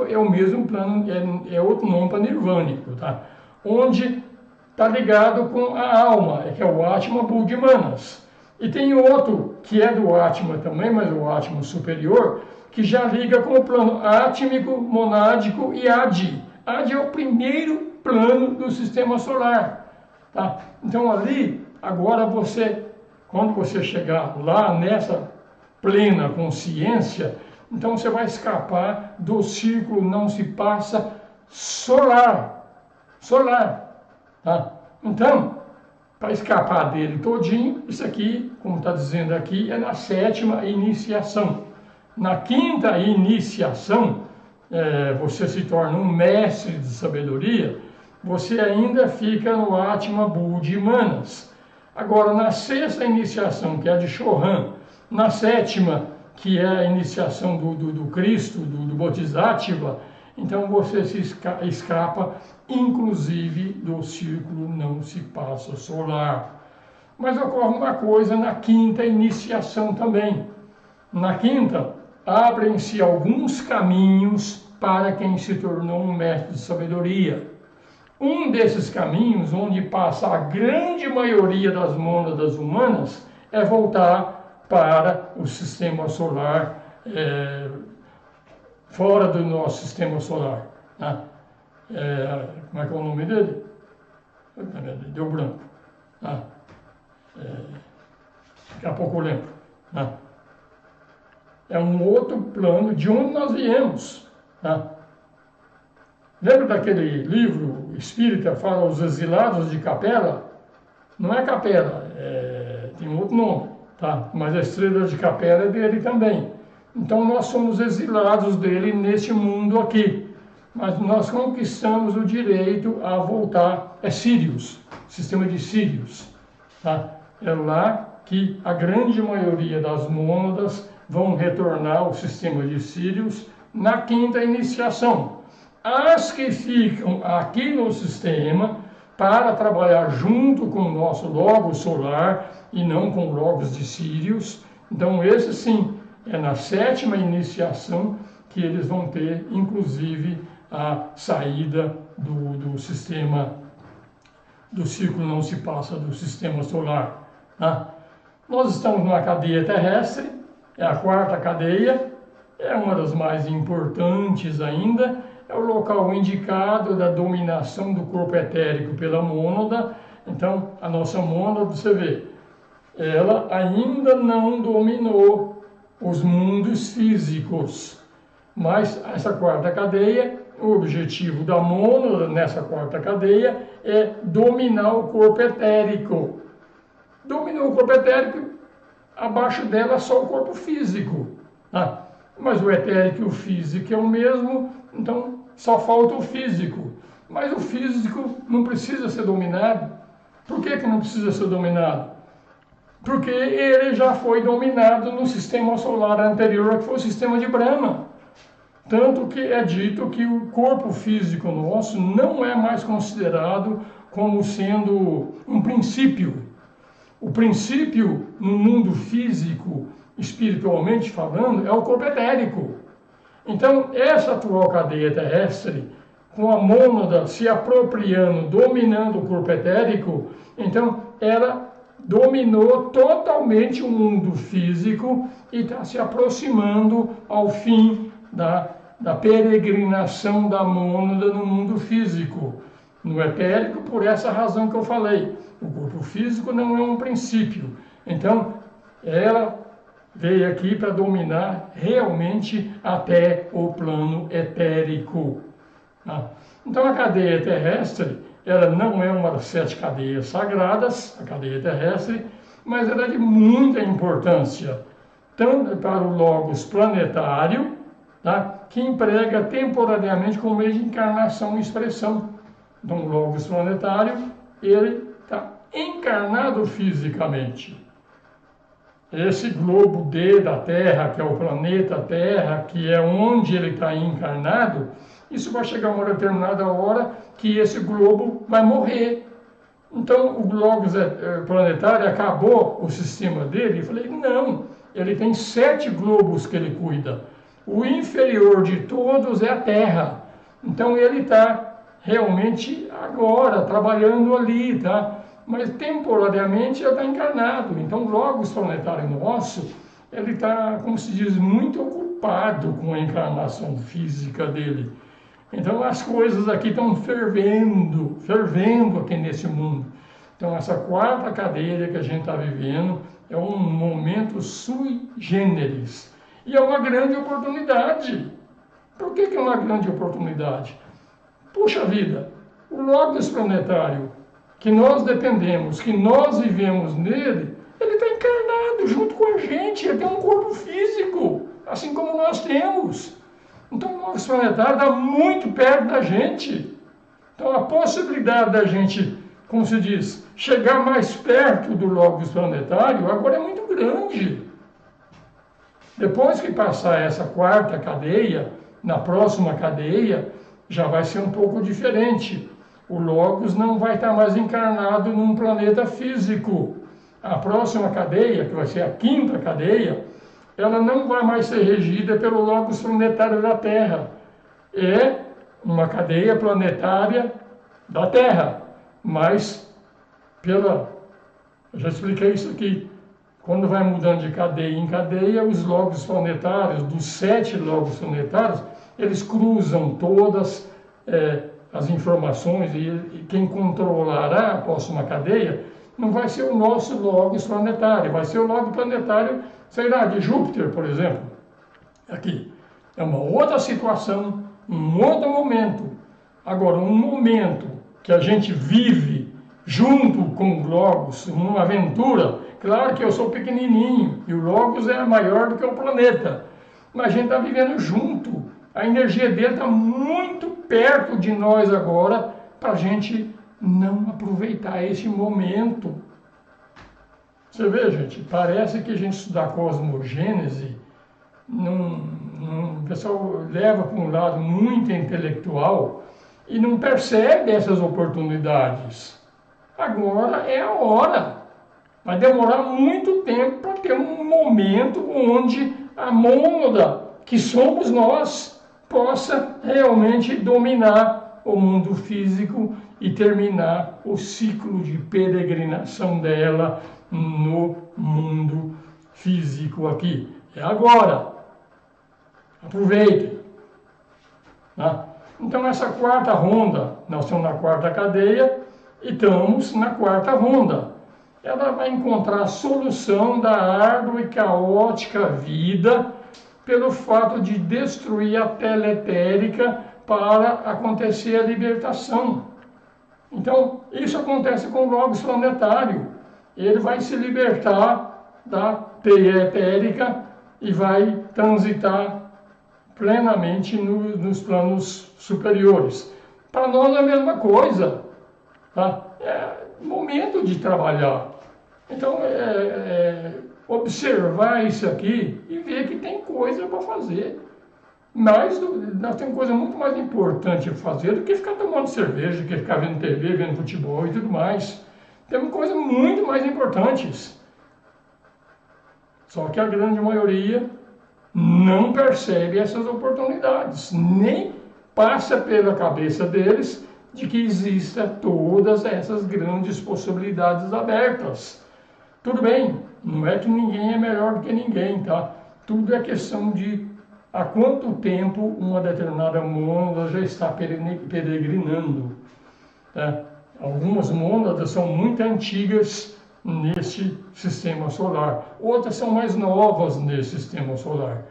[SPEAKER 1] é o mesmo plano, é outro nome para nirvânico, tá? Onde está ligado com a alma, que é o Atma Budi Manas. E tem outro, que é do Atma também, mas o Atma superior, que já liga com o plano átmico, monádico e Adi. Adi é o primeiro plano do sistema solar. Tá? Então ali, agora quando você chegar lá nessa plena consciência, então você vai escapar do círculo não se passa solar. Solar. Tá? Então, para escapar dele todinho, isso aqui, como está dizendo aqui, é na 7ª iniciação. Na 5ª iniciação, você se torna um mestre de sabedoria, você ainda fica no Atma Buddhi Manas. Agora, na 6ª iniciação, que é a de Chohan, na 7ª, que é a iniciação do Cristo, do Bodhisattva, então você se escapa, inclusive, do círculo não se passa solar. Mas ocorre uma coisa na 5ª iniciação também. Na 5ª, abrem-se alguns caminhos para quem se tornou um mestre de sabedoria. Um desses caminhos, onde passa a grande maioria das mônadas humanas, é voltar para o sistema solar, fora do nosso sistema solar. Né? Como é que é o nome dele? Deu branco. Né? Daqui a pouco eu lembro. Né? É um outro plano de onde nós viemos. Né? Lembra daquele livro espírita, fala Os Exilados de Capela? Não é Capela, tem outro nome, tá? Mas a estrela de Capela é dele também. Então nós somos exilados dele neste mundo aqui. Mas nós conquistamos o direito a voltar. É Sírius, sistema de Sírius. Tá? É lá que a grande maioria das mônadas vão retornar ao sistema de Sírius na 5ª iniciação. As que ficam aqui no sistema para trabalhar junto com o nosso Logos solar e não com o Logos de Sírius, então esse sim é na 7ª iniciação que eles vão ter, inclusive, a saída do sistema, do círculo não se passa do sistema solar. Tá? Nós estamos numa cadeia terrestre, é a 4ª cadeia, é uma das mais importantes ainda, é o local indicado da dominação do corpo etérico pela mônada. Então, a nossa mônada, você vê, ela ainda não dominou os mundos físicos, mas essa 4ª cadeia, o objetivo da mônada nessa 4ª cadeia é dominar o corpo etérico. Dominou o corpo etérico, abaixo dela só o corpo físico. Né? Mas o etérico e o físico é o mesmo, então só falta o físico. Mas o físico não precisa ser dominado. Por que não precisa ser dominado? Porque ele já foi dominado no sistema solar anterior, que foi o sistema de Brahma. Tanto que é dito que o corpo físico nosso não é mais considerado como sendo um princípio. O princípio no mundo físico, espiritualmente falando, é o corpo etérico. Então, essa atual cadeia terrestre, com a mônada se apropriando, dominando o corpo etérico, então ela dominou totalmente o mundo físico e está se aproximando ao fim da peregrinação da mônada no mundo físico. No etérico, por essa razão que eu falei, o corpo físico não é um princípio. Então, ela veio aqui para dominar realmente até o plano etérico. Então, a cadeia terrestre, ela não é uma das 7 cadeias sagradas, a cadeia terrestre, mas ela é de muita importância, tanto para o Logos planetário, tá? Que emprega temporariamente como meio de encarnação e expressão. Então, o Logos planetário, ele está encarnado fisicamente. Esse globo D da Terra, que é o planeta Terra, que é onde ele está encarnado, isso vai chegar uma determinada hora que esse globo vai morrer. Então, o Logos planetário acabou o sistema dele. Eu falei, não, ele tem 7 globos que ele cuida. O inferior de todos é a Terra. Então, ele está realmente agora trabalhando ali, tá? Mas temporariamente ele está encarnado. Então, o Logos planetário nosso, ele está, como se diz, muito ocupado com a encarnação física dele. Então, as coisas aqui estão fervendo aqui nesse mundo. Então, essa 4ª cadeia que a gente está vivendo é um momento sui generis. E é uma grande oportunidade. Por que é uma grande oportunidade? Puxa vida, o Logos planetário, que nós dependemos, que nós vivemos nele, ele está encarnado junto com a gente, ele tem um corpo físico, assim como nós temos. Então o Logos planetário está muito perto da gente. Então a possibilidade da gente, como se diz, chegar mais perto do Logos planetário agora é muito grande. Depois que passar essa quarta cadeia, na próxima cadeia, já vai ser um pouco diferente. O Logos não vai estar mais encarnado num planeta físico. A próxima cadeia, que vai ser a quinta cadeia, ela não vai mais ser regida pelo Logos planetário da Terra. É uma cadeia planetária da Terra, mas eu já expliquei isso aqui, quando vai mudando de cadeia em cadeia, os Logos planetários, dos 7 Logos planetários, eles cruzam todas as informações e quem controlará a próxima cadeia não vai ser o nosso Logos planetário, vai ser o Logos planetário, sei lá, de Júpiter, por exemplo. Aqui. É uma outra situação, um outro momento. Agora, um momento que a gente vive junto com o Logos, uma aventura. Claro que eu sou pequenininho e o Logos é maior do que o planeta, mas a gente está vivendo junto. A energia dele está muito perto de nós agora para a gente não aproveitar esse momento. Você vê, gente, parece que a gente estudar cosmogênese, o pessoal leva para um lado muito intelectual e não percebe essas oportunidades. Agora é a hora. Vai demorar muito tempo para ter um momento onde a mônada, que somos nós, possa realmente dominar o mundo físico e terminar o ciclo de peregrinação dela no mundo físico aqui. É agora. Aproveitem. Tá? Então essa quarta ronda, nós estamos na quarta cadeia e estamos na quarta ronda. Ela vai encontrar a solução da árdua e caótica vida pelo fato de destruir a teletérica para acontecer a libertação. Então, isso acontece com o Logos planetário. Ele vai se libertar da teletérica e vai transitar plenamente nos planos superiores. Para nós é a mesma coisa. Tá? É momento de trabalhar. Então, observar isso aqui e ver que tem coisa para fazer. Mas nós temos coisa muito mais importante a fazer do que ficar tomando cerveja, do que ficar vendo TV, vendo futebol e tudo mais. Temos coisas muito mais importantes. Só que a grande maioria não percebe essas oportunidades, nem passa pela cabeça deles de que existam todas essas grandes possibilidades abertas. Tudo bem, não é que ninguém é melhor do que ninguém, tá? Tudo é questão de há quanto tempo uma determinada mônada já está peregrinando. Tá? Algumas mônadas são muito antigas neste sistema solar, outras são mais novas nesse sistema solar.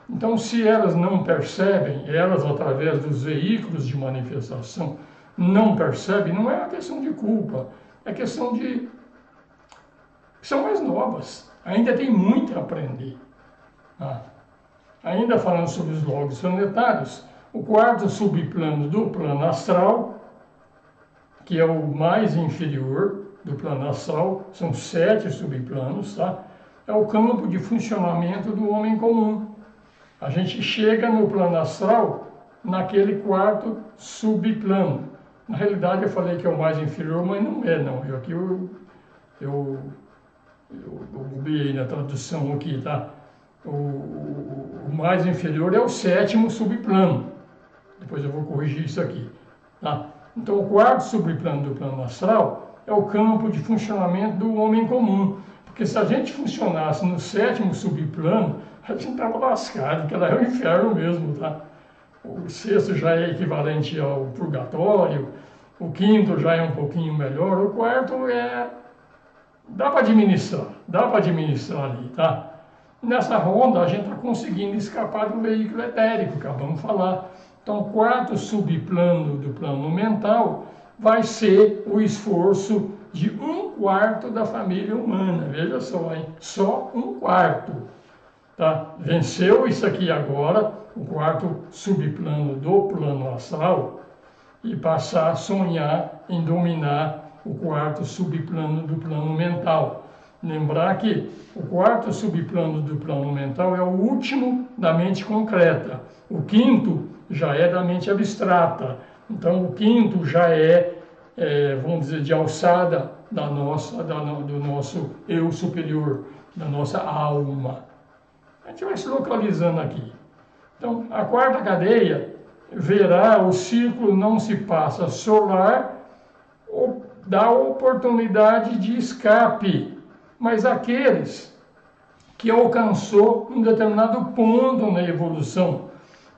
[SPEAKER 1] Então, se elas não percebem, elas através dos veículos de manifestação, não percebem, não é uma questão de culpa, é questão de... são mais novas, ainda tem muito a aprender. Tá? Ainda falando sobre os logos planetários, o quarto subplano do plano astral, que é o mais inferior do plano astral, são 7 subplanos, tá? É o campo de funcionamento do homem comum. A gente chega no plano astral naquele quarto subplano. Na realidade eu falei que é o mais inferior, mas não é não. Eu bobeei na tradução aqui, tá? O mais inferior é o 7º subplano. Depois eu vou corrigir isso aqui, tá? Então o quarto subplano do plano astral é o campo de funcionamento do homem comum. Porque se a gente funcionasse no 7º subplano, a gente estava lascado, porque lá é o inferno mesmo, tá? O 6º já é equivalente ao purgatório, o 5º já é um pouquinho melhor, o 4º dá para administrar ali, tá? Nessa ronda a gente está conseguindo escapar do veículo etérico, acabamos de falar. Então, o quarto subplano do plano mental vai ser o esforço de 1/4 da família humana. Veja só, hein? Só 1/4. Tá? Venceu isso aqui agora, o quarto subplano do plano astral, e passar a sonhar em dominar o quarto subplano do plano mental. Lembrar que o quarto subplano do plano mental é o último da mente concreta. O quinto já é da mente abstrata. Então, o quinto já vamos dizer, de alçada do nosso eu superior, da nossa alma. A gente vai se localizando aqui. Então, a quarta cadeia verá o círculo não se passa solar, dá oportunidade de escape, mas aqueles que alcançou um determinado ponto na evolução.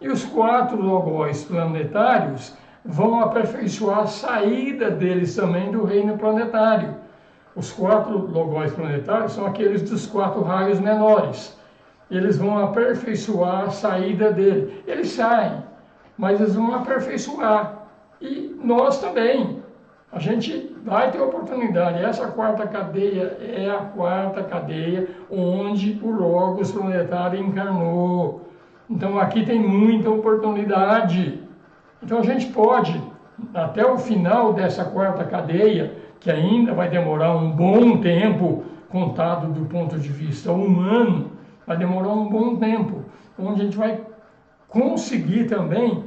[SPEAKER 1] E os 4 logóis planetários vão aperfeiçoar a saída deles também do reino planetário. Os 4 logóis planetários são aqueles dos 4 raios menores. Eles vão aperfeiçoar a saída dele. Eles saem, mas eles vão aperfeiçoar. E nós também. A gente vai ter oportunidade. Essa quarta cadeia é a quarta cadeia onde o Logos planetário encarnou. Então aqui tem muita oportunidade. Então a gente pode, até o final dessa quarta cadeia, que ainda vai demorar um bom tempo, contado do ponto de vista humano, vai demorar um bom tempo, onde a gente vai conseguir também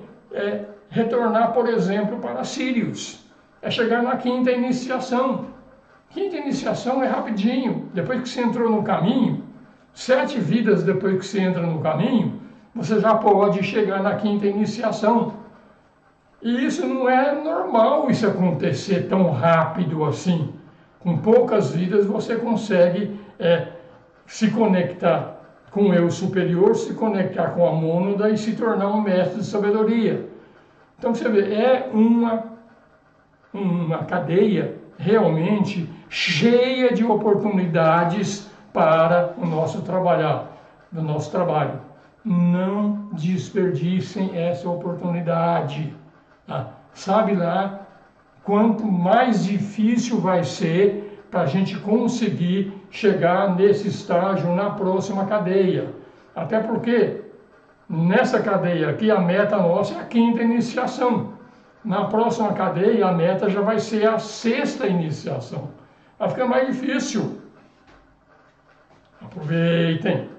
[SPEAKER 1] retornar, por exemplo, para Sírius. É chegar na quinta iniciação. Quinta iniciação é rapidinho. Depois que você entrou no caminho, 7 vidas depois que você entra no caminho, você já pode chegar na quinta iniciação. E isso não é normal, isso acontecer tão rápido assim. Com poucas vidas você consegue se conectar com o eu superior, se conectar com a mônada e se tornar um mestre de sabedoria. Então você vê, é uma cadeia realmente cheia de oportunidades para o nosso trabalho. Não desperdicem essa oportunidade. Tá? Sabe lá quanto mais difícil vai ser para a gente conseguir chegar nesse estágio na próxima cadeia. Até porque nessa cadeia aqui a meta nossa é a quinta iniciação. Na próxima cadeia a meta já vai ser a 6ª iniciação. Vai ficar mais difícil. Aproveitem.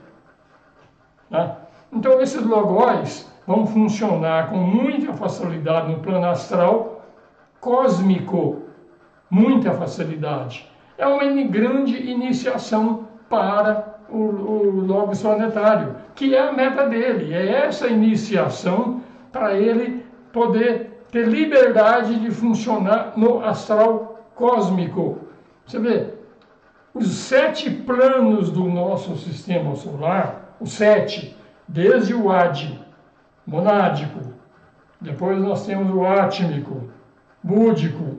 [SPEAKER 1] Tá? Então esses logóis vão funcionar com muita facilidade no plano astral cósmico. Muita facilidade. É uma grande iniciação para o Logos planetário, que é a meta dele. É essa iniciação para ele poder ter liberdade de funcionar no astral cósmico. Você vê, os 7 planos do nosso sistema solar, os 7, desde o Adi, monádico, depois nós temos o átmico, búdico,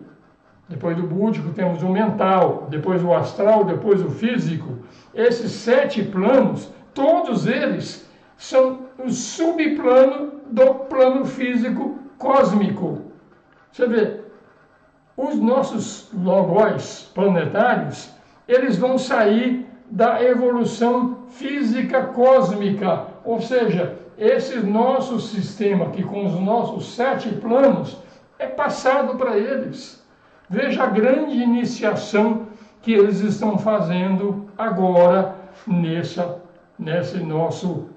[SPEAKER 1] depois do búdico temos o mental, depois o astral, depois o físico. Esses 7 planos, todos eles são o subplano do plano físico cósmico. Você vê, os nossos logóis planetários, eles vão sair da evolução física cósmica, ou seja, esse nosso sistema aqui com os nossos 7 planos é passado para eles. Veja a grande iniciação que eles estão fazendo agora nesse nosso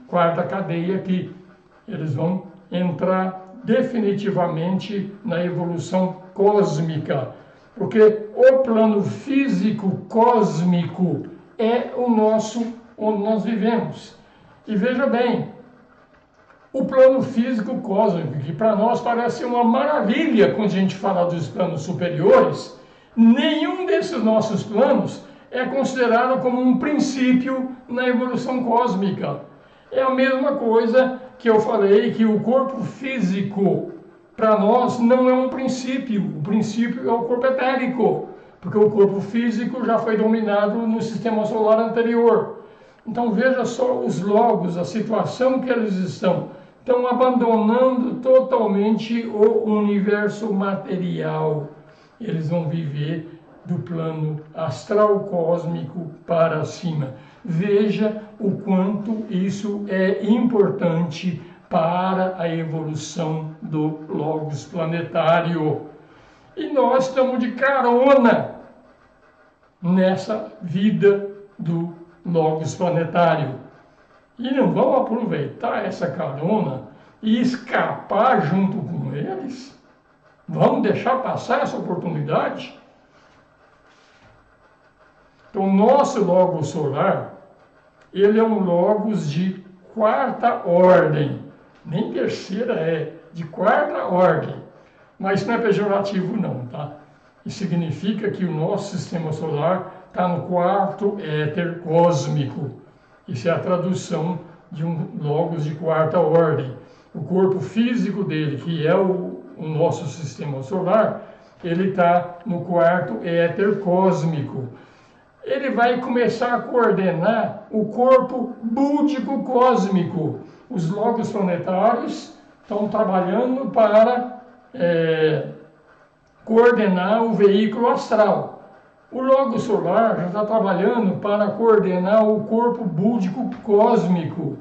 [SPEAKER 1] quarta cadeia aqui. Eles vão entrar definitivamente na evolução cósmica, porque o plano físico cósmico é o nosso, onde nós vivemos. E veja bem, o plano físico cósmico, que para nós parece uma maravilha quando a gente fala dos planos superiores, nenhum desses nossos planos é considerado como um princípio na evolução cósmica. É a mesma coisa que eu falei, que o corpo físico, para nós, não é um princípio. O princípio é o corpo etérico, porque o corpo físico já foi dominado no sistema solar anterior. Então veja só os logos, a situação que eles estão estão abandonando totalmente o universo material. Eles vão viver do plano astral cósmico para cima. Veja o quanto isso é importante para a evolução do Logos planetário. E nós estamos de carona nessa vida do Logos planetário. E não vamos aproveitar essa carona e escapar junto com eles? Vamos deixar passar essa oportunidade? Então, o nosso Logos solar, ele é um Logos de quarta ordem. Nem terceira é, de quarta ordem. Mas isso não é pejorativo não, tá? Isso significa que o nosso sistema solar está no quarto éter cósmico. Isso é a tradução de um Logos de quarta ordem. O corpo físico dele, que é o nosso sistema solar, ele está no quarto éter cósmico. Ele vai começar a coordenar o corpo búdico cósmico. Os Logos planetários estão trabalhando para coordenar o veículo astral. O Logos solar já está trabalhando para coordenar o corpo búdico cósmico.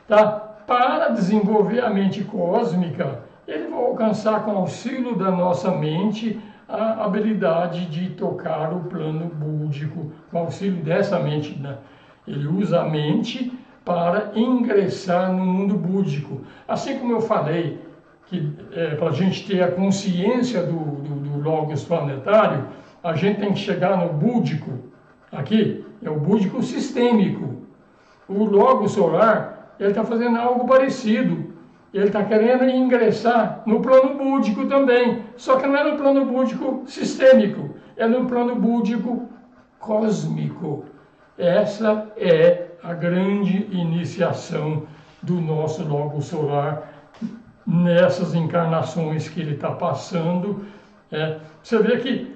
[SPEAKER 1] Tá? Para desenvolver a mente cósmica, ele vai alcançar com auxílio da nossa mente a habilidade de tocar o plano búdico, com auxílio dessa mente, né? Ele usa a mente para ingressar no mundo búdico. Assim como eu falei, que para a gente ter a consciência do Logos planetário, a gente tem que chegar no búdico, aqui, é o búdico sistêmico. O Logos solar, ele está fazendo algo parecido. Ele está querendo ingressar no plano búdico também, só que não é no plano búdico sistêmico, é no plano búdico cósmico. Essa é a grande iniciação do nosso Logos solar nessas encarnações que ele está passando. Você vê que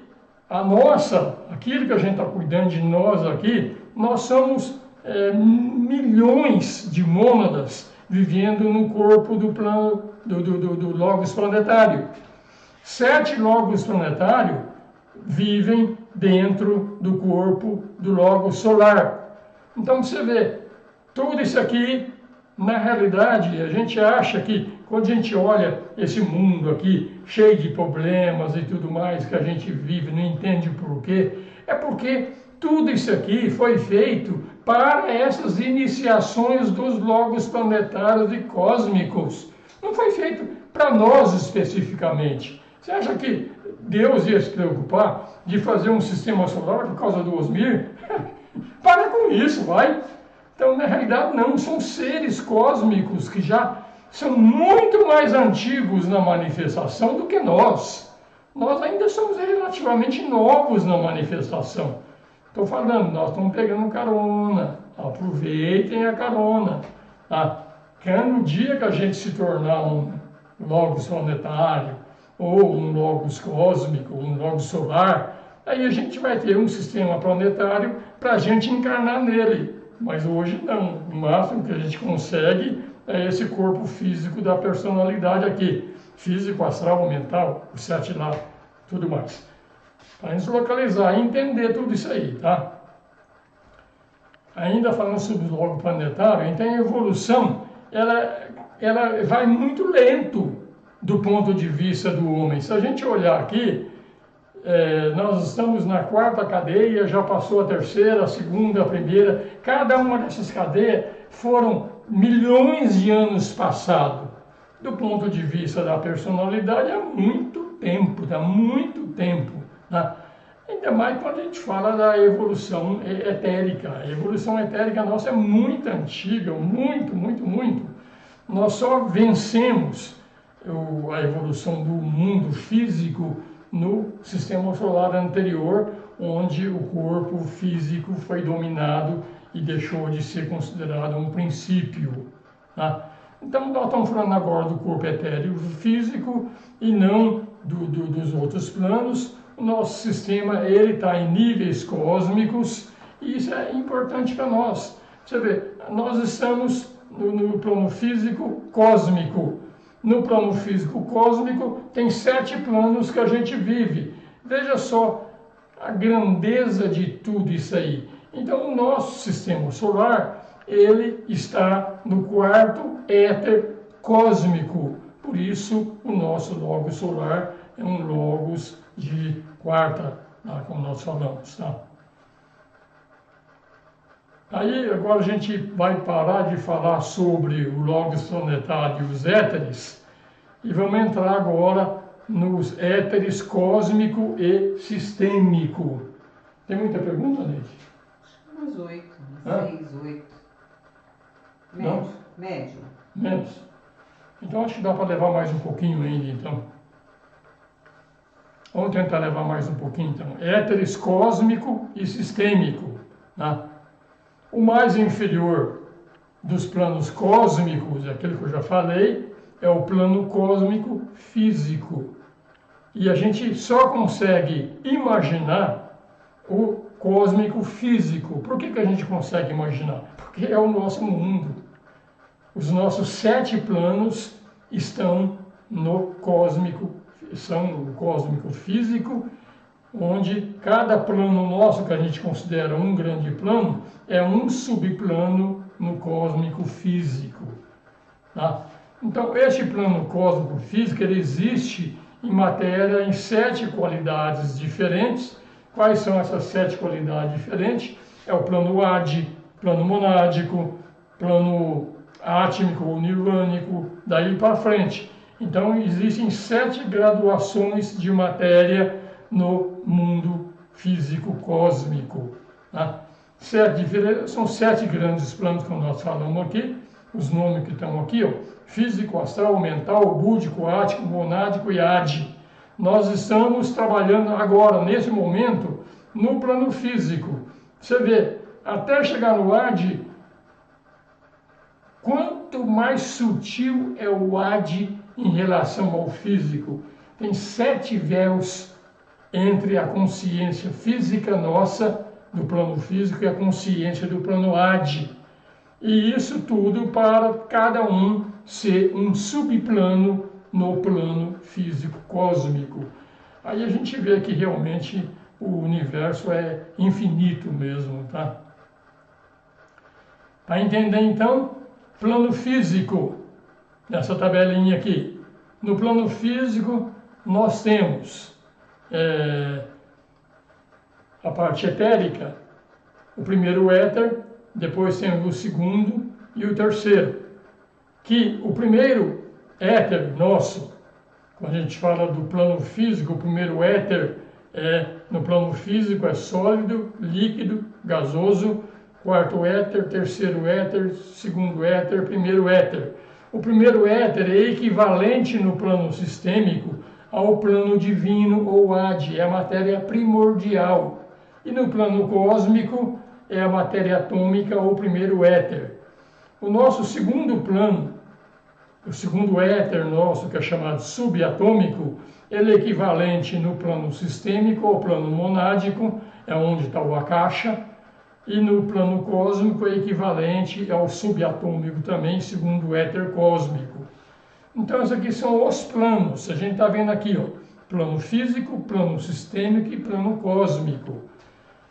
[SPEAKER 1] aquilo que a gente está cuidando de nós aqui, nós somos milhões de mônadas vivendo no corpo do plano do Logos planetário. 7 Logos planetários vivem dentro do corpo do Logos solar. Então você vê, tudo isso aqui, na realidade, a gente acha que quando a gente olha esse mundo aqui, cheio de problemas e tudo mais, que a gente vive, não entende por quê, é porque tudo isso aqui foi feito para essas iniciações dos Logos planetários e cósmicos. Não foi feito para nós especificamente. Você acha que Deus ia se preocupar de fazer um sistema solar por causa do Osmir? Para com isso, vai! Então, na realidade, não. São seres cósmicos que já são muito mais antigos na manifestação do que nós. Nós ainda somos relativamente novos na manifestação. Estou falando, nós estamos pegando carona. Aproveitem a carona. Tá? Que no dia que a gente se tornar um Logos planetário, ou um Logos cósmico, um Logos solar, aí a gente vai ter um sistema planetário para a gente encarnar nele. Mas hoje não. O máximo que a gente consegue é esse corpo físico da personalidade aqui. Físico, astral, mental, o 7 lá, tudo mais. Para a gente se localizar e entender tudo isso aí, tá? Ainda falando sobre o Logos planetário, então a evolução, ela vai muito lento do ponto de vista do homem. Se a gente olhar aqui, nós estamos na 4ª cadeia, já passou a 3ª, a 2ª, a 1ª. Cada uma dessas cadeias foram milhões de anos passados. Do ponto de vista da personalidade, há muito tempo, dá muito tempo. Tá? Ainda mais quando a gente fala da evolução etérica. A evolução etérica nossa é muito antiga, muito, muito, muito. Nós só vencemos a evolução do mundo físico no sistema solar anterior, onde o corpo físico foi dominado e deixou de ser considerado um princípio. Tá? Então nós estamos falando agora do corpo etéreo físico e não dos outros planos. O nosso sistema está em níveis cósmicos e isso é importante para nós. Você vê, nós estamos no plano físico cósmico. No plano físico cósmico tem 7 planos que a gente vive. Veja só a grandeza de tudo isso aí. Então o nosso sistema solar, ele está no 4º éter cósmico. Por isso o nosso logos solar é um logos de quarta, como nós falamos, tá? Aí agora a gente vai parar de falar sobre o logos planetário e os éteres e vamos entrar agora nos éteres cósmico e sistêmico. Tem muita pergunta, Neide?
[SPEAKER 2] Umas 8, 6, 8. Médio. Médio.
[SPEAKER 1] Menos. Então acho que dá para levar mais um pouquinho ainda, então. Vamos tentar levar mais um pouquinho, então. Éteres cósmico e sistêmico, tá? O mais inferior dos planos cósmicos, aquele que eu já falei, é o plano cósmico físico. E a gente só consegue imaginar o cósmico físico. Por que a gente consegue imaginar? Porque é o nosso mundo. Os nossos 7 planos estão no cósmico, são no cósmico físico, onde cada plano nosso, que a gente considera um grande plano, é um subplano no cósmico físico. Tá? Então, este plano cósmico físico, ele existe em matéria em 7 qualidades diferentes. Quais são essas 7 qualidades diferentes? É o plano Adi, plano monádico, plano átmico ou nirvânico, daí para frente. Então, existem 7 graduações de matéria no mundo físico cósmico. Tá? São 7 grandes planos que nós falamos aqui, os nomes que estão aqui, ó, físico, astral, mental, búdico, ático, monádico e adi. Nós estamos trabalhando agora, nesse momento, no plano físico. Você vê, até chegar no adi, quanto mais sutil é o adi em relação ao físico. Tem 7 véus entre a consciência física nossa, do plano físico, e a consciência do plano adi. E isso tudo para cada um ser um subplano no plano físico cósmico. Aí a gente vê que realmente o universo é infinito mesmo, tá? Para entender então, plano físico, nessa tabelinha aqui. No plano físico nós temos a parte etérica, o primeiro éter, depois temos o segundo e o terceiro. Que o primeiro éter nosso, quando a gente fala do plano físico, o primeiro éter no plano físico é sólido, líquido, gasoso, 4º éter, 3º éter, 2º éter, 1º éter. O primeiro éter é equivalente no plano sistêmico ao plano divino ou adi, é a matéria primordial. E no plano cósmico é a matéria atômica ou primeiro éter. O nosso segundo plano, o segundo éter nosso, que é chamado subatômico, ele é equivalente no plano sistêmico ao plano monádico, é onde está o Akasha, e no plano cósmico é equivalente ao subatômico também, segundo éter cósmico. Então, esses aqui são os planos. A gente está vendo aqui, ó, plano físico, plano sistêmico e plano cósmico.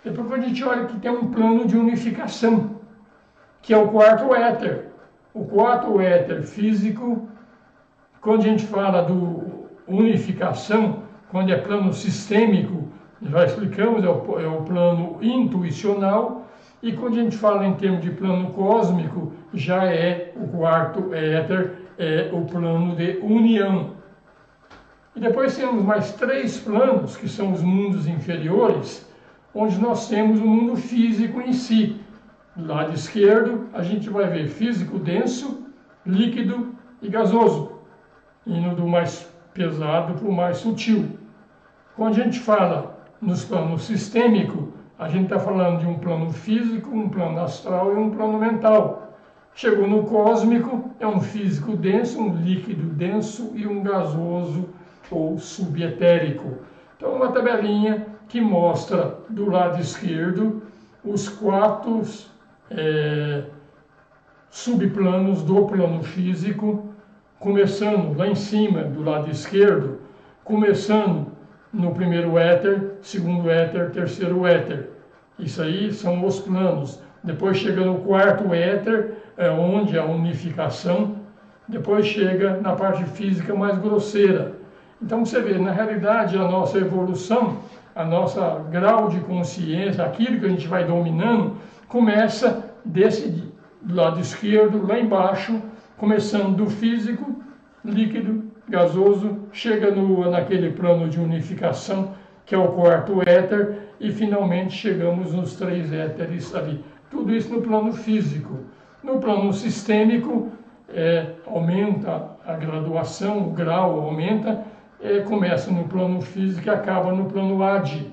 [SPEAKER 1] Depois a gente olha que tem um plano de unificação, que é o 4º éter. O 4º éter físico, quando a gente fala do unificação, quando é plano sistêmico, já explicamos, é o plano intuicional, e quando a gente fala em termos de plano cósmico, já é o 4º éter, é o plano de união. E depois temos mais 3 planos, que são os mundos inferiores, onde nós temos o mundo físico em si. Do lado esquerdo, a gente vai ver físico denso, líquido e gasoso, indo do mais pesado para o mais sutil. Quando a gente fala nos planos sistêmicos, a gente está falando de um plano físico, um plano astral e um plano mental. Chegou no cósmico, é um físico denso, um líquido denso e um gasoso ou subetérico. Então, uma tabelinha que mostra do lado esquerdo os 4 subplanos do plano físico, começando lá em cima, do lado esquerdo, começando no primeiro éter, segundo éter, terceiro éter. Isso aí são os planos. Depois chega no quarto éter, onde a unificação. Depois chega na parte física mais grosseira. Então você vê, na realidade, a nossa evolução, a nossa grau de consciência, aquilo que a gente vai dominando, começa desse lado esquerdo, lá embaixo, começando do físico, líquido, gasoso, chega naquele plano de unificação, que é o quarto éter, e finalmente chegamos nos 3 éteres ali. Tudo isso no plano físico. No plano sistêmico, aumenta a graduação, o grau aumenta, começa no plano físico e acaba no plano AD.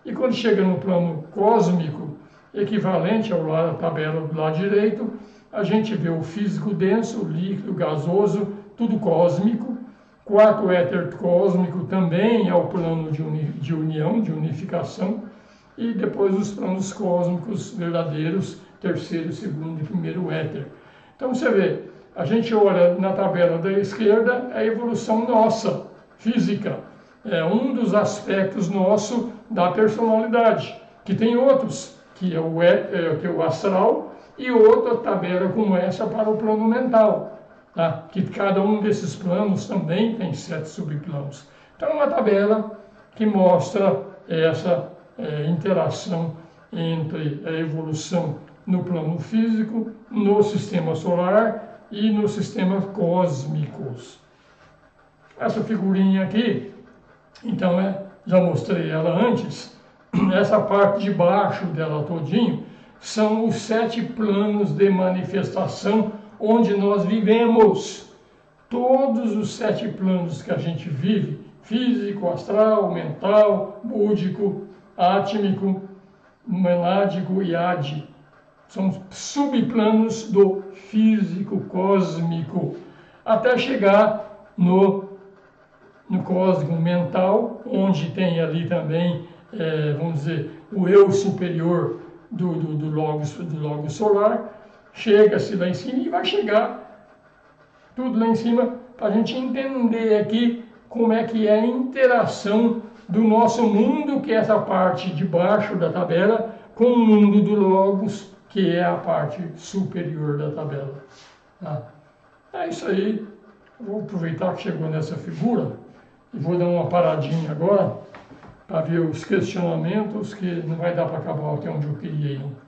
[SPEAKER 1] E quando chega no plano cósmico, equivalente ao lado da tabela do lado direito, a gente vê o físico denso, o líquido, gasoso, tudo cósmico. Quarto éter cósmico também é o plano de união, de unificação. E depois os planos cósmicos verdadeiros, terceiro, segundo e primeiro éter. Então você vê, a gente olha na tabela da esquerda a evolução nossa, física. É um dos aspectos nosso da personalidade, que tem outros, que é o astral, e outra tabela como essa para o plano mental, tá? Que cada um desses planos também tem 7 subplanos. Então é uma tabela que mostra essa interação entre a evolução no plano físico, no sistema solar e nos sistemas cósmicos. Essa figurinha aqui, então, já mostrei ela antes, essa parte de baixo dela todinho, são os 7 planos de manifestação onde nós vivemos. Todos os 7 planos que a gente vive, físico, astral, mental, búdico, átmico, monádico e adi, são subplanos do físico cósmico, até chegar no cósmico mental, onde tem ali também, vamos dizer, o eu superior do logos solar. Chega-se lá em cima e vai chegar tudo lá em cima para a gente entender aqui como é que é a interação do nosso mundo, que é essa parte de baixo da tabela, com o mundo do logos, que é a parte superior da tabela. Tá? É isso aí. Vou aproveitar que chegou nessa figura e vou dar uma paradinha agora para ver os questionamentos, que não vai dar para acabar até onde eu queria ir, não.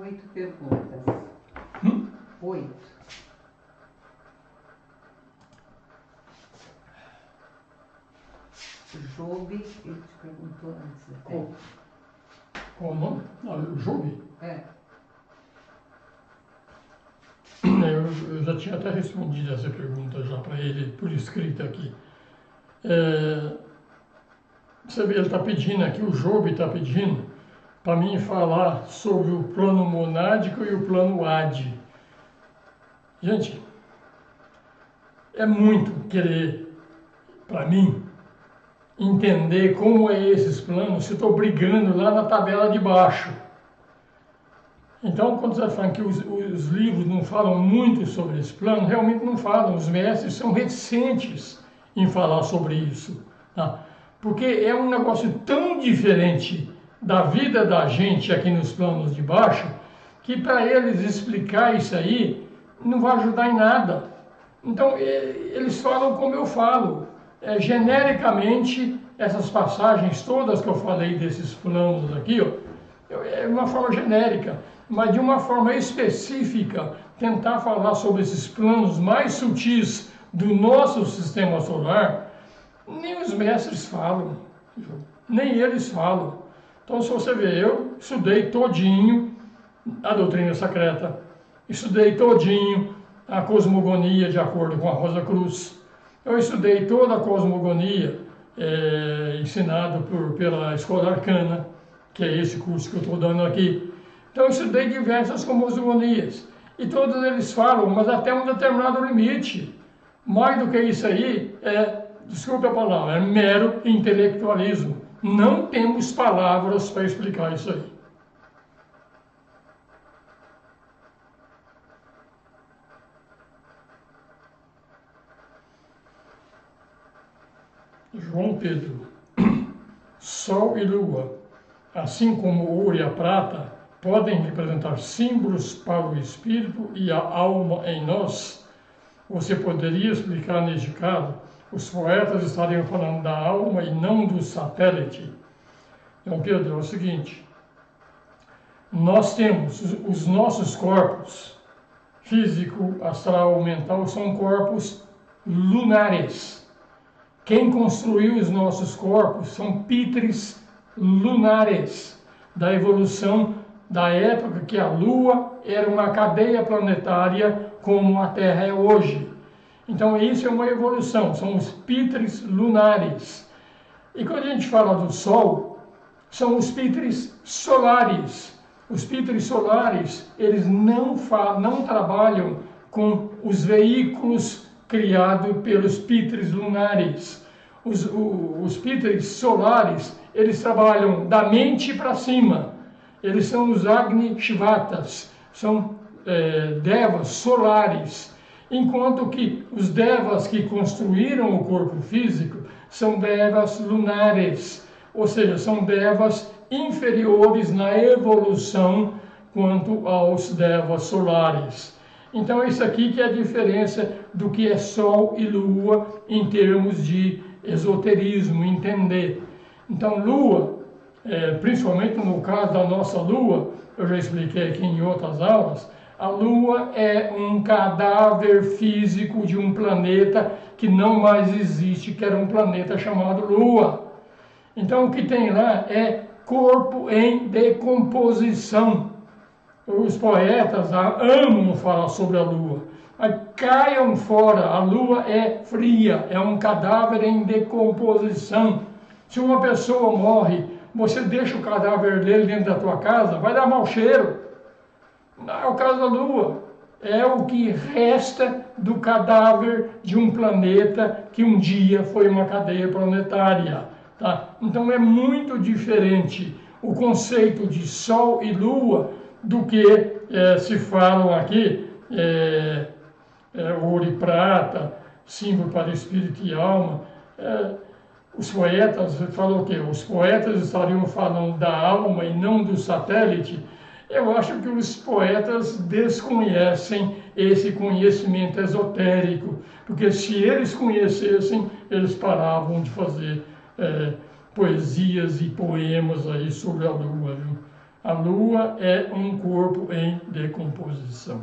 [SPEAKER 2] 8 perguntas. 8. Job, ele te perguntou antes.
[SPEAKER 1] Qual o nome? O Job? Eu já tinha até respondido essa pergunta já para ele por escrito aqui. Você vê, ele está pedindo aqui, o Job está pedindo para mim falar sobre o plano monádico e o plano adi. Gente, é muito querer, para mim, entender como é esses planos se eu estou brigando lá na tabela de baixo. Então, quando você está falando que os livros não falam muito sobre esse plano, realmente não falam. Os mestres são reticentes em falar sobre isso, tá? Porque é um negócio tão diferente da vida da gente aqui nos planos de baixo, que para eles explicar isso aí não vai ajudar em nada. Então, eles falam como eu falo. Genericamente, essas passagens todas que eu falei desses planos aqui, é uma forma genérica, mas de uma forma específica, tentar falar sobre esses planos mais sutis do nosso sistema solar, nem os mestres falam, nem eles falam. Então, se você ver, eu estudei todinho a doutrina secreta, estudei todinho a cosmogonia de acordo com a Rosa Cruz, eu estudei toda a cosmogonia ensinado pela Escola Arcana, que é esse curso que eu estou dando aqui. Então, eu estudei diversas cosmogonias, e todos eles falam, mas até um determinado limite. Mais do que isso aí, desculpe a palavra, é mero intelectualismo. Não temos palavras para explicar isso aí. João Pedro. Sol e lua, assim como o ouro e a prata, podem representar símbolos para o espírito e a alma em nós. Você poderia explicar neste caso? Os poetas estariam falando da alma e não do satélite. João Pedro, é o seguinte: nós temos os nossos corpos, físico, astral, mental, são corpos lunares. Quem construiu os nossos corpos são pitres lunares, da evolução da época que a Lua era uma cadeia planetária como a Terra é hoje. Então isso é uma evolução, são os pitres lunares. E quando a gente fala do Sol, são os pitres solares. Os pitres solares, eles não trabalham com os veículos criados pelos pitres lunares. Os pitres solares, eles trabalham da mente para cima. Eles são os Agni Shivatas, são devas solares. Enquanto que os devas que construíram o corpo físico são devas lunares, ou seja, são devas inferiores na evolução quanto aos devas solares. Então isso aqui que é a diferença do que é Sol e Lua em termos de esoterismo, entender. Então Lua, principalmente no caso da nossa Lua, eu já expliquei aqui em outras aulas, a Lua é um cadáver físico de um planeta que não mais existe, que era um planeta chamado Lua. Então o que tem lá é corpo em decomposição. Os poetas amam falar sobre a Lua. Mas caiam fora, a Lua é fria, é um cadáver em decomposição. Se uma pessoa morre, você deixa o cadáver dele dentro da tua casa, vai dar mau cheiro. Não é o caso da Lua. É o que resta do cadáver de um planeta que um dia foi uma cadeia planetária. Tá? Então é muito diferente o conceito de Sol e Lua do que se falam aqui, ouro e prata, símbolo para espírito e alma. Os poetas, falou o quê? Os poetas estariam falando da alma e não do satélite. Eu acho que os poetas desconhecem esse conhecimento esotérico, porque se eles conhecessem, eles paravam de fazer poesias e poemas aí sobre a Lua. Viu? A Lua é um corpo em decomposição.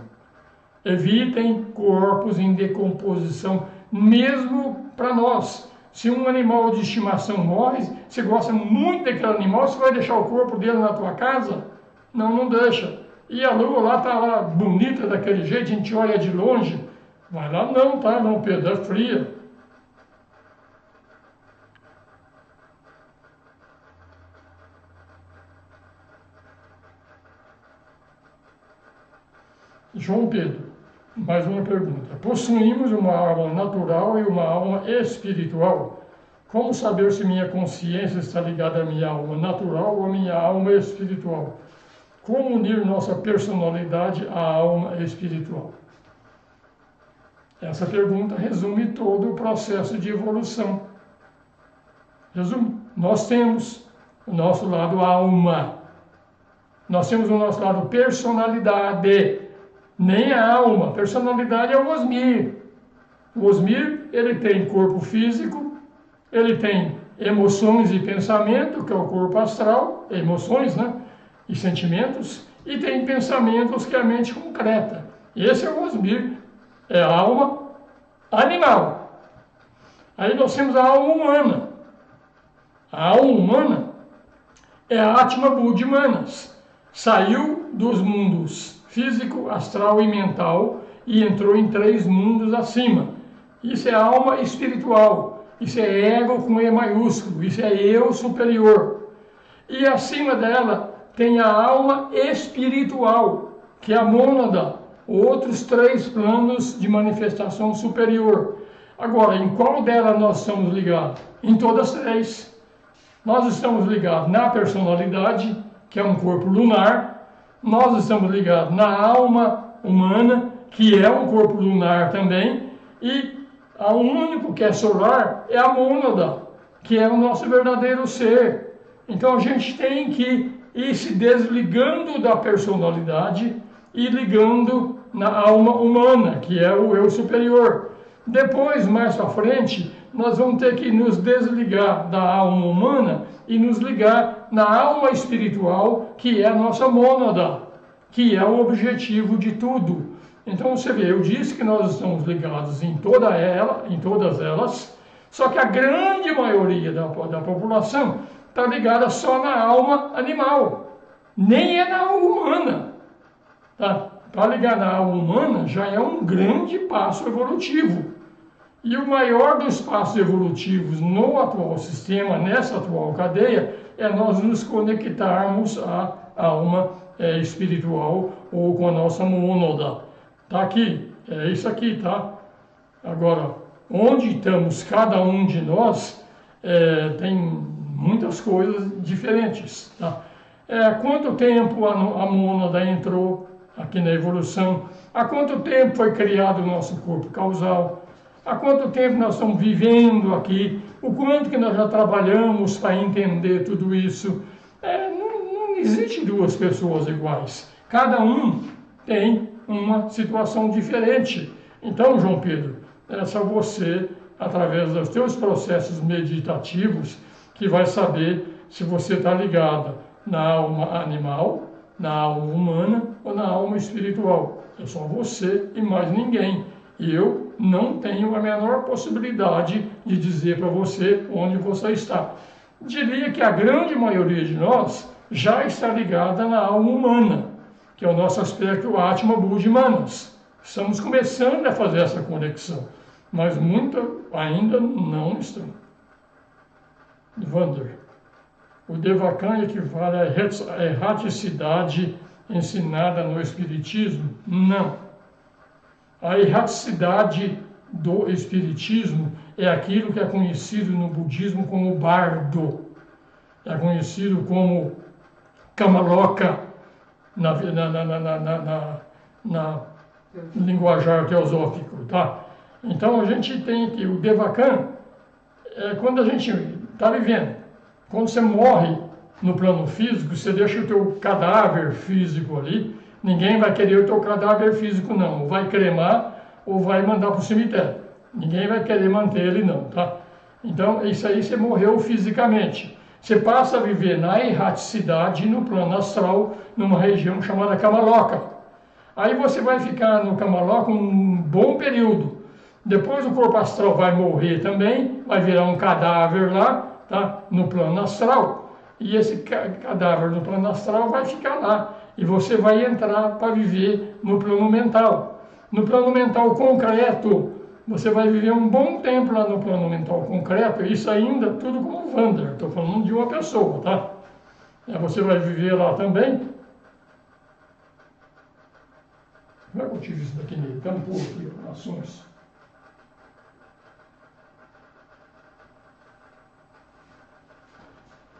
[SPEAKER 1] Evitem corpos em decomposição, mesmo para nós. Se um animal de estimação morre, você gosta muito daquele animal, você vai deixar o corpo dele na tua casa? Não, não deixa. E a Lua lá está lá bonita daquele jeito, a gente olha de longe. Vai lá não, tá? Não, Pedro, é fria. João Pedro, mais uma pergunta. Possuímos uma alma natural e uma alma espiritual. Como saber se minha consciência está ligada à minha alma natural ou à minha alma espiritual? Como unir nossa personalidade à alma espiritual? Essa pergunta resume todo o processo de evolução. Resume. Nós temos o nosso lado alma. Nós temos o nosso lado personalidade. Nem a alma. Personalidade é o Osmir. O Osmir, ele tem corpo físico, ele tem emoções e pensamento, que é o corpo astral, emoções, né? E sentimentos, e tem pensamentos que é a mente concreta. Esse é o Osmir, é a alma animal. Aí nós temos a alma humana. A alma humana é a Atma Buddhi Manas. Saiu dos mundos físico, astral e mental e entrou em 3 mundos acima. Isso é alma espiritual. Isso é ego com E maiúsculo. Isso é eu superior. E acima dela tem a alma espiritual, que é a mônada, outros 3 planos de manifestação superior. Agora, em qual delas nós estamos ligados? Em todas 3. Nós estamos ligados na personalidade, que é um corpo lunar. Nós estamos ligados na alma humana, que é um corpo lunar também. E o único que é solar é a mônada, que é o nosso verdadeiro ser. Então a gente tem que ir se desligando da personalidade e ligando na alma humana, que é o eu superior. Depois, mais para frente, nós vamos ter que nos desligar da alma humana e nos ligar na alma espiritual, que é a nossa mônada, que é o objetivo de tudo. Então você vê, eu disse que nós estamos ligados em todas elas, só que a grande maioria da população está ligada só na alma animal, nem é na alma humana. Para ligar na alma humana já é um grande passo evolutivo. E o maior dos passos evolutivos no atual sistema, nessa atual cadeia, é nós nos conectarmos à alma espiritual ou com a nossa mônada. Tá aqui, é isso aqui, tá? Agora, onde estamos cada um de nós, tem muitas coisas diferentes, tá? Há quanto tempo a mônada entrou aqui na evolução? Há quanto tempo foi criado o nosso corpo causal? Há quanto tempo nós estamos vivendo aqui? O quanto que nós já trabalhamos para entender tudo isso? Não existe duas pessoas iguais. Cada um tem uma situação diferente. Então, João Pedro, é só você, através dos teus processos meditativos, que vai saber se você está ligado na alma animal, na alma humana ou na alma espiritual. É só você e mais ninguém. E eu não tenho a menor possibilidade de dizer para você onde você está. Diria que a grande maioria de nós já está ligada na alma humana, que é o nosso aspecto Atma, Buddha e Manas. Estamos começando a fazer essa conexão, mas muita ainda não estão. Vander, o Devakan equivale à erraticidade ensinada no Espiritismo? Não. A erraticidade do Espiritismo é aquilo que é conhecido no budismo como bardo. É conhecido como Kamaloka na linguajar teosófico, tá? Então a gente tem que o Devakan quando a gente está vivendo. Quando você morre no plano físico, você deixa o teu cadáver físico ali. Ninguém vai querer o teu cadáver físico, não. Ou vai cremar ou vai mandar para o cemitério. Ninguém vai querer manter ele, não, tá? Então, isso aí você morreu fisicamente. Você passa a viver na erraticidade, no plano astral, numa região chamada Kamaloka. Aí você vai ficar no Kamaloka um bom período. Depois o corpo astral vai morrer também, vai virar um cadáver lá, tá? No plano astral. E esse cadáver no plano astral vai ficar lá. E você vai entrar para viver no plano mental. No plano mental concreto, você vai viver um bom tempo lá no plano mental concreto. Isso ainda tudo como Vander. Estou falando de uma pessoa, tá? Você vai viver lá também. Como é que eu tive isso daqui nele? Tampou aqui, ações.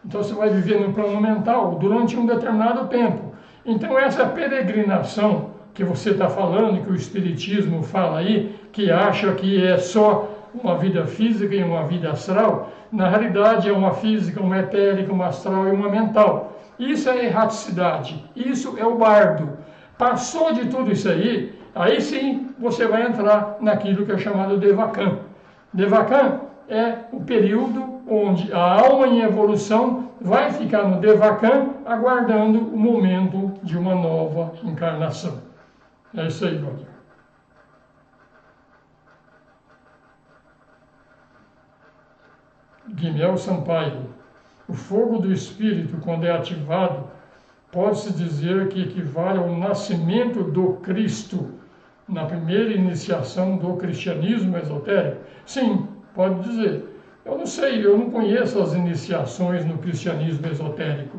[SPEAKER 1] Então você vai viver no plano mental durante um determinado tempo. Então essa peregrinação que você está falando, que o Espiritismo fala aí, que acha que é só uma vida física e uma vida astral, na realidade é uma física, uma etérica, uma astral e uma mental. Isso é erraticidade, isso é o bardo. Passou de tudo isso aí sim você vai entrar naquilo que é chamado Devakan. Devakan é o período onde a alma em evolução vai ficar no Devakan aguardando o momento de uma nova encarnação. É isso aí, brother. Guimel Sampaio. O fogo do Espírito, quando é ativado, pode-se dizer que equivale ao nascimento do Cristo na primeira iniciação do cristianismo esotérico? Sim, pode dizer. Eu não sei, eu não conheço as iniciações no cristianismo esotérico.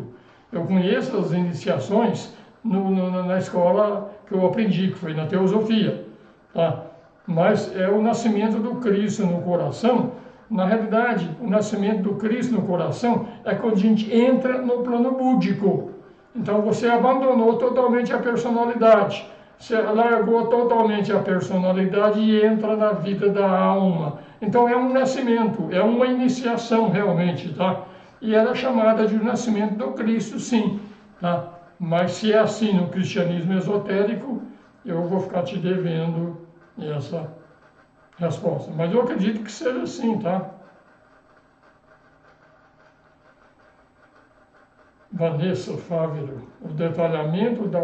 [SPEAKER 1] Eu conheço as iniciações na escola que eu aprendi, que foi na teosofia. Tá? Mas é o nascimento do Cristo no coração. Na realidade, o nascimento do Cristo no coração é quando a gente entra no plano búdico. Então você abandonou totalmente a personalidade. Você largou totalmente a personalidade e entra na vida da alma. Então é um nascimento, é uma iniciação realmente, tá? E ela é chamada de nascimento do Cristo, sim, tá? Mas se é assim no cristianismo esotérico, eu vou ficar te devendo essa resposta. Mas eu acredito que seja assim, tá? Vanessa Fávero, o detalhamento da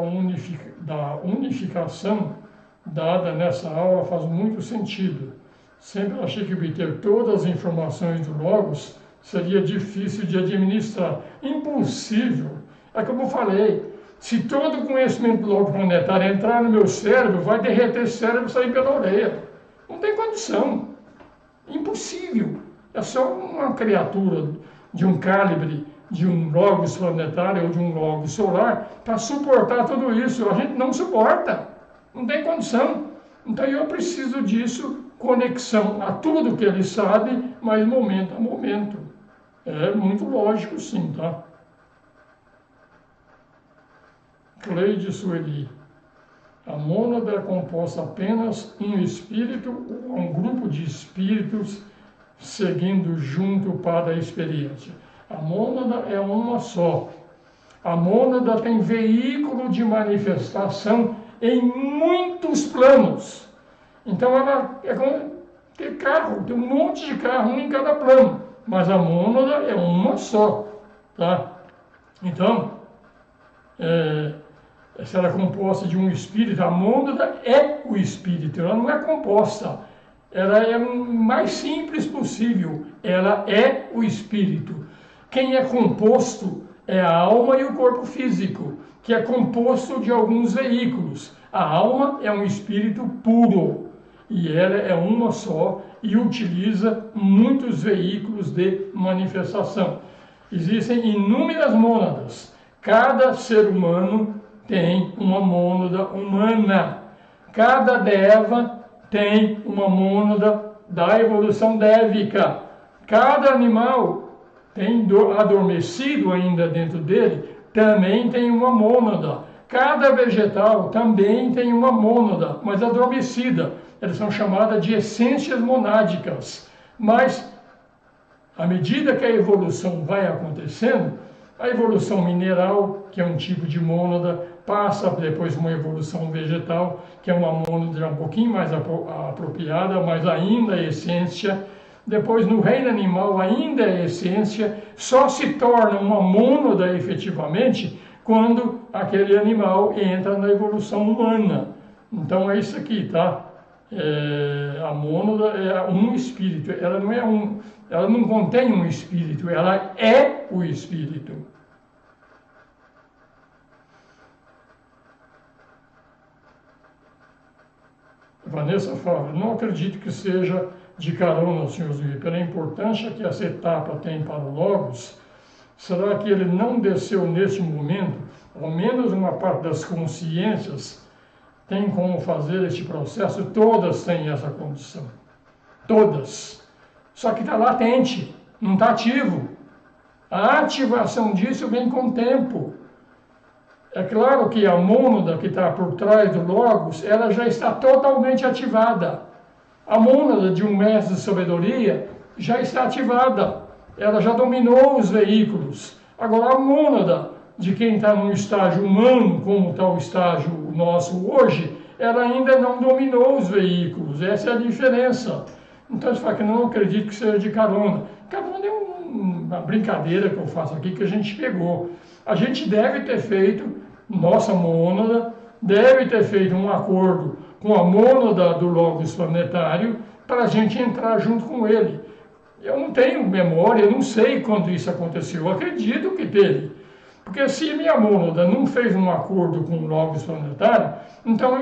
[SPEAKER 1] unificação dada nessa aula faz muito sentido. Sempre achei que obter todas as informações do Logos seria difícil de administrar. Impossível. É como eu falei, se todo o conhecimento do Logos planetário entrar no meu cérebro, vai derreter o cérebro e sair pela orelha. Não tem condição. Impossível. É só uma criatura de um calibre de um Logos planetário ou de um Logos solar para suportar tudo isso. A gente não suporta. Não tem condição. Então eu preciso disso, conexão a tudo que ele sabe, mas momento a momento. É muito lógico, sim, tá? Cleide Sueli. A mônada é composta apenas um espírito ou um grupo de espíritos seguindo junto para a experiência. A mônada é uma só. A mônada tem veículo de manifestação em muitos planos. Então ela é como ter carro, tem um monte de carro, um em cada plano. Mas a mônada é uma só, tá? Então, se ela é composta de um espírito, a mônada é o espírito, ela não é composta. Ela é o mais simples possível, ela é o espírito. Quem é composto é a alma e o corpo físico, que é composto de alguns veículos. A alma é um espírito puro, e ela é uma só e utiliza muitos veículos de manifestação. Existem inúmeras mônadas. Cada ser humano tem uma mônada humana. Cada deva tem uma mônada da evolução dévica. Cada animal tem adormecido ainda dentro dele, também tem uma mônada. Cada vegetal também tem uma mônada, mas adormecida. Elas são chamadas de essências monádicas. Mas, à medida que a evolução vai acontecendo, a evolução mineral, que é um tipo de mônada, passa depois uma evolução vegetal, que é uma mônada um pouquinho mais apropriada, mas ainda é essência. Depois, no reino animal, ainda é essência, só se torna uma mônada efetivamente quando aquele animal entra na evolução humana. Então é isso aqui, tá? A mônada é um espírito, ela não contém um espírito, ela é o espírito. Vanessa fala, não acredito que seja de carona, Sr. Zui, pela importância que essa etapa tem para o Logos. Será que ele não desceu neste momento? Ao menos uma parte das consciências tem como fazer este processo, todas têm essa condição. Todas. Só que está latente, não está ativo. A ativação disso vem com o tempo. É claro que a mônada que está por trás do Logos, ela já está totalmente ativada. A mônada de um mestre de sabedoria já está ativada. Ela já dominou os veículos. Agora a mônada de quem está no estágio humano, como está o estágio nosso hoje, ela ainda não dominou os veículos. Essa é a diferença. Então você fala que não acredito que seja de carona. Carona é uma brincadeira que eu faço aqui que a gente pegou. A gente deve ter feito, nossa mônada, deve ter feito um acordo com a mônada do Logos planetário para a gente entrar junto com ele. Eu não tenho memória, eu não sei quando isso aconteceu. Eu acredito que teve. Porque se minha mônada não fez um acordo com o Logos planetário, então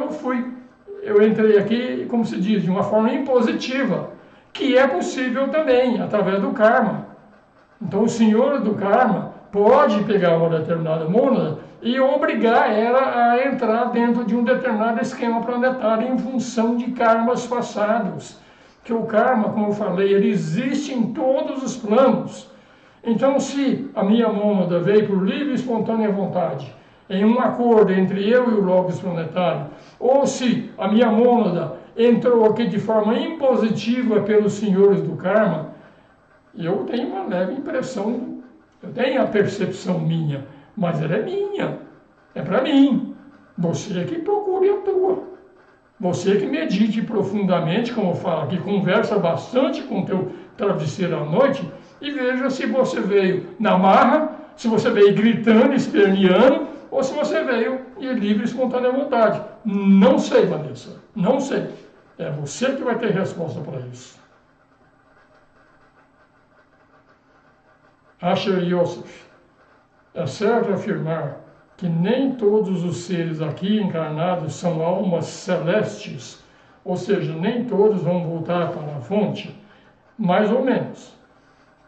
[SPEAKER 1] eu entrei aqui, como se diz, de uma forma impositiva, que é possível também, através do karma. Então o senhor do karma pode pegar uma determinada mônada e obrigar ela a entrar dentro de um determinado esquema planetário em função de karmas passados. Que o karma, como eu falei, ele existe em todos os planos. Então, se a minha mônada veio por livre e espontânea vontade, em um acordo entre eu e o Logos planetário, ou se a minha mônada entrou aqui de forma impositiva pelos senhores do karma, eu tenho uma leve impressão, eu tenho a percepção minha, mas ela é minha, é para mim. Você que procure a tua. Você que medite profundamente, como eu falo aqui, conversa bastante com o teu travesseiro à noite e veja se você veio na marra, se você veio gritando, esperneando, ou se você veio de livre e espontânea vontade. Não sei, Vanessa, não sei. É você que vai ter resposta para isso. Asher Yosef, é certo afirmar que nem todos os seres aqui encarnados são almas celestes, ou seja, nem todos vão voltar para a fonte, mais ou menos.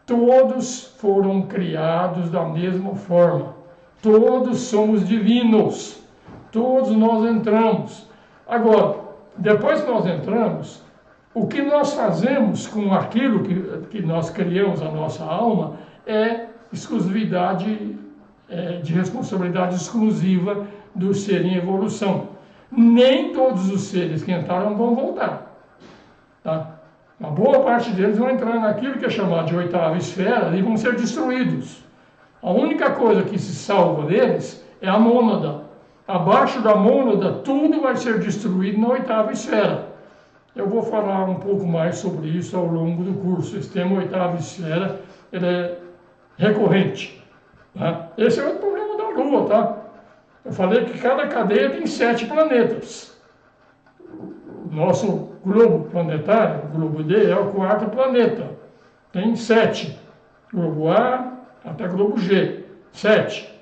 [SPEAKER 1] Todos foram criados da mesma forma, todos somos divinos, todos nós entramos. Agora, depois que nós entramos, o que nós fazemos com aquilo que nós criamos, a nossa alma, é exclusividade, de responsabilidade exclusiva do ser em evolução. Nem todos os seres que entraram vão voltar. Tá? Uma boa parte deles vão entrar naquilo que é chamado de oitava esfera e vão ser destruídos. A única coisa que se salva deles é a mônada. Abaixo da mônada, tudo vai ser destruído na oitava esfera. Eu vou falar um pouco mais sobre isso ao longo do curso. Esse tema oitava esfera, ele é recorrente. Tá? Esse é o problema da Lua, tá? Eu falei que cada cadeia tem 7 planetas. O nosso globo planetário, o globo D, é o 4º planeta. Tem 7. Globo A até globo G. 7.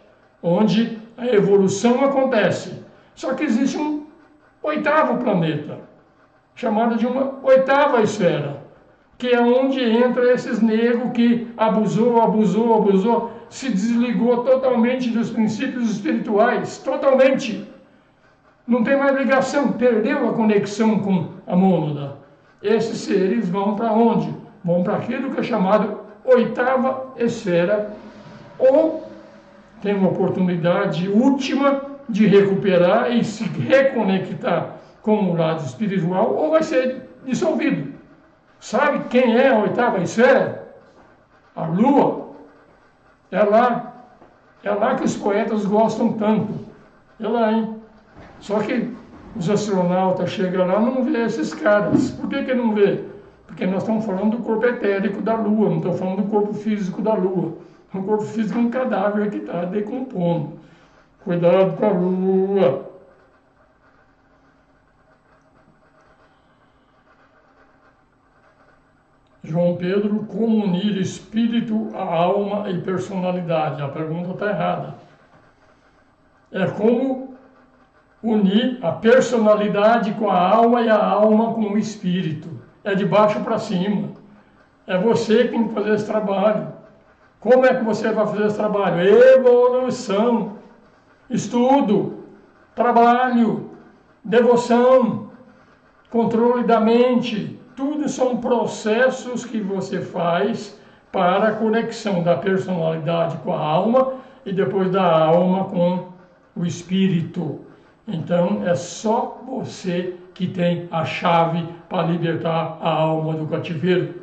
[SPEAKER 1] Onde a evolução acontece. Só que existe um 8º planeta, chamado de uma 8ª esfera, que é onde entra esses negros que abusou, se desligou totalmente dos princípios espirituais, totalmente. Não tem mais ligação, perdeu a conexão com a mônada. Esses seres vão para onde? Vão para aquilo que é chamado 8ª esfera, ou tem uma oportunidade última de recuperar e se reconectar com o lado espiritual, ou vai ser dissolvido. Sabe quem é a 8ª esfera? A Lua. É lá que os poetas gostam tanto. É lá, hein? Só que os astronautas chegam lá e não vê esses caras. Por que não vê? Porque nós estamos falando do corpo etérico da Lua, não estamos falando do corpo físico da Lua. O corpo físico é um cadáver que está decompondo. Cuidado com a Lua. João Pedro, como unir espírito, a alma e personalidade? A pergunta está errada. É como unir a personalidade com a alma e a alma com o espírito. É de baixo para cima. É você que tem que fazer esse trabalho. Como é que você vai fazer esse trabalho? Evolução, estudo, trabalho, devoção, controle da mente. Tudo são processos que você faz para a conexão da personalidade com a alma e depois da alma com o espírito. Então é só você que tem a chave para libertar a alma do cativeiro.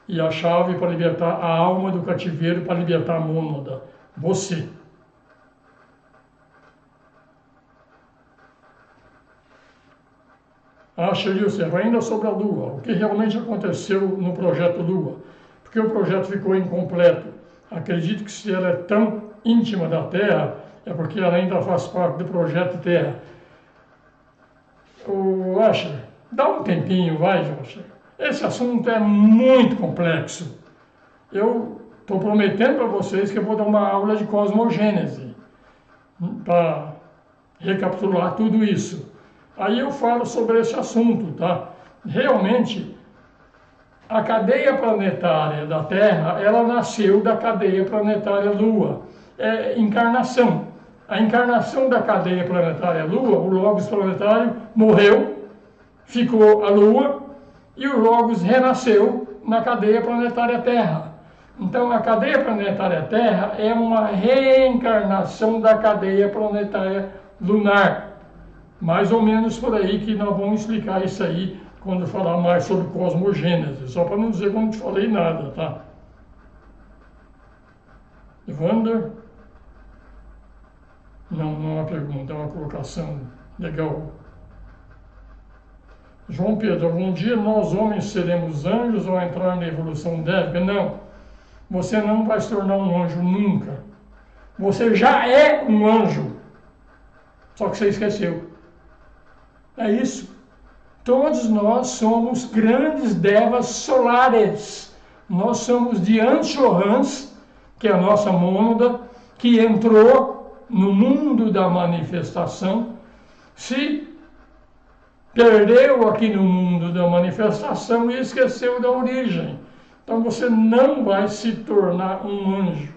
[SPEAKER 1] E a chave para libertar a alma do cativeiro, para libertar a mônada. Você. Asher Yosef, ainda sobre a Lua, o que realmente aconteceu no projeto Lua? Porque o projeto ficou incompleto. Acredito que se ela é tão íntima da Terra, é porque ela ainda faz parte do projeto Terra. O Asher, dá um tempinho, vai, Asher. Esse assunto é muito complexo. Eu estou prometendo para vocês que eu vou dar uma aula de cosmogênese para recapitular tudo isso. Aí eu falo sobre esse assunto, tá? Realmente, a cadeia planetária da Terra, ela nasceu da cadeia planetária Lua. É encarnação. A encarnação da cadeia planetária Lua, o Logos planetário morreu, ficou a Lua, e o Logos renasceu na cadeia planetária Terra. Então, a cadeia planetária Terra é uma reencarnação da cadeia planetária lunar. Mais ou menos por aí que nós vamos explicar isso aí quando falar mais sobre cosmogênese. Só para não dizer que eu não te falei nada, tá? Evander? Não é uma pergunta, é uma colocação legal. João Pedro, algum dia nós homens seremos anjos ou entrar na evolução débica? Não. Você não vai se tornar um anjo nunca. Você já é um anjo. Só que você esqueceu. É isso. Todos nós somos grandes devas solares. Nós somos de Anshorans, que é a nossa mônada, que entrou no mundo da manifestação, se perdeu aqui no mundo da manifestação e esqueceu da origem. Então você não vai se tornar um anjo.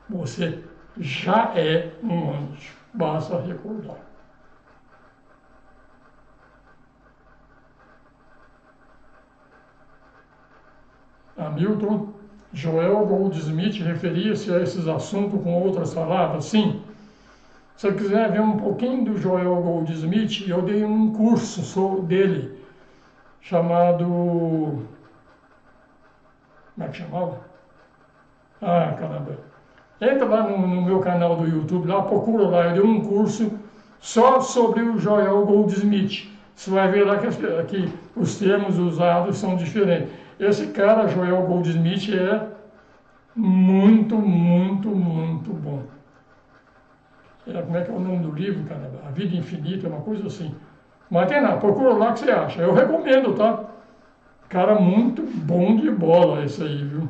[SPEAKER 1] Você já é um anjo. Basta recordar. Hamilton, Joel Goldsmith referia-se a esses assuntos com outras palavras? Sim. Se você quiser ver um pouquinho do Joel Goldsmith, eu dei um curso dele, chamado... Como é que chamava? Ah, caramba. Entra lá no meu canal do YouTube, lá, procura lá, eu dei um curso só sobre o Joel Goldsmith. Você vai ver lá que os termos usados são diferentes. Esse cara, Joel Goldsmith, é muito, muito, muito bom. Como é que é o nome do livro, cara? A Vida Infinita, uma coisa assim. Mas tem nada, procura lá o que você acha. Eu recomendo, tá? Cara muito bom de bola esse aí, viu?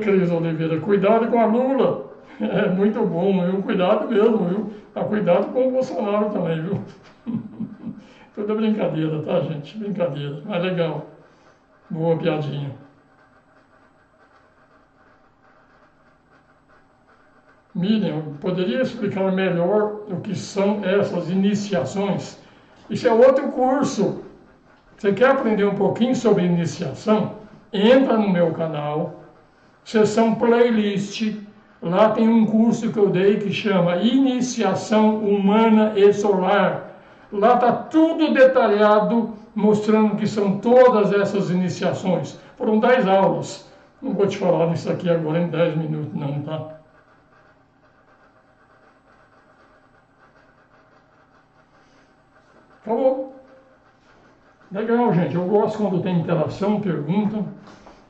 [SPEAKER 1] Cris Oliveira, cuidado com a Lula. É muito bom, viu? Cuidado mesmo, viu? Mas cuidado com o Bolsonaro também, viu? Tudo brincadeira, tá, gente? Brincadeira, mas legal. Boa piadinha. Miriam, poderia explicar melhor o que são essas iniciações? Isso é outro curso. Você quer aprender um pouquinho sobre iniciação? Entra no meu canal, seção playlist. Lá tem um curso que eu dei que chama Iniciação Humana e Solar. Lá está tudo detalhado, mostrando que são todas essas iniciações. Foram 10 aulas. Não vou te falar nisso aqui agora em 10 minutos não, tá? Falou. Legal, gente. Eu gosto quando tem interação, pergunta.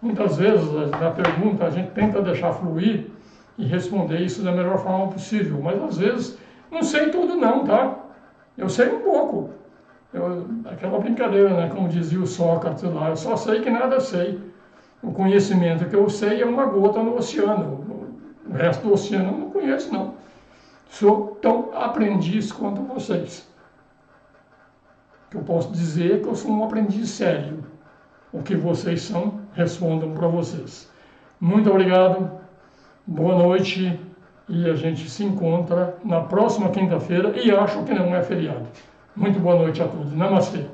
[SPEAKER 1] Muitas vezes na pergunta a gente tenta deixar fluir e responder isso da melhor forma possível. Mas às vezes não sei tudo não, tá? Eu sei um pouco. Aquela brincadeira, né? Como dizia o Sócrates lá, eu só sei que nada sei. O conhecimento que eu sei é uma gota no oceano. O resto do oceano eu não conheço, não. Sou tão aprendiz quanto vocês. O que eu posso dizer é que eu sou um aprendiz sério. O que vocês são, respondam para vocês. Muito obrigado, boa noite e a gente se encontra na próxima quinta-feira e acho que não é feriado. Muito boa noite a todos. Namastê.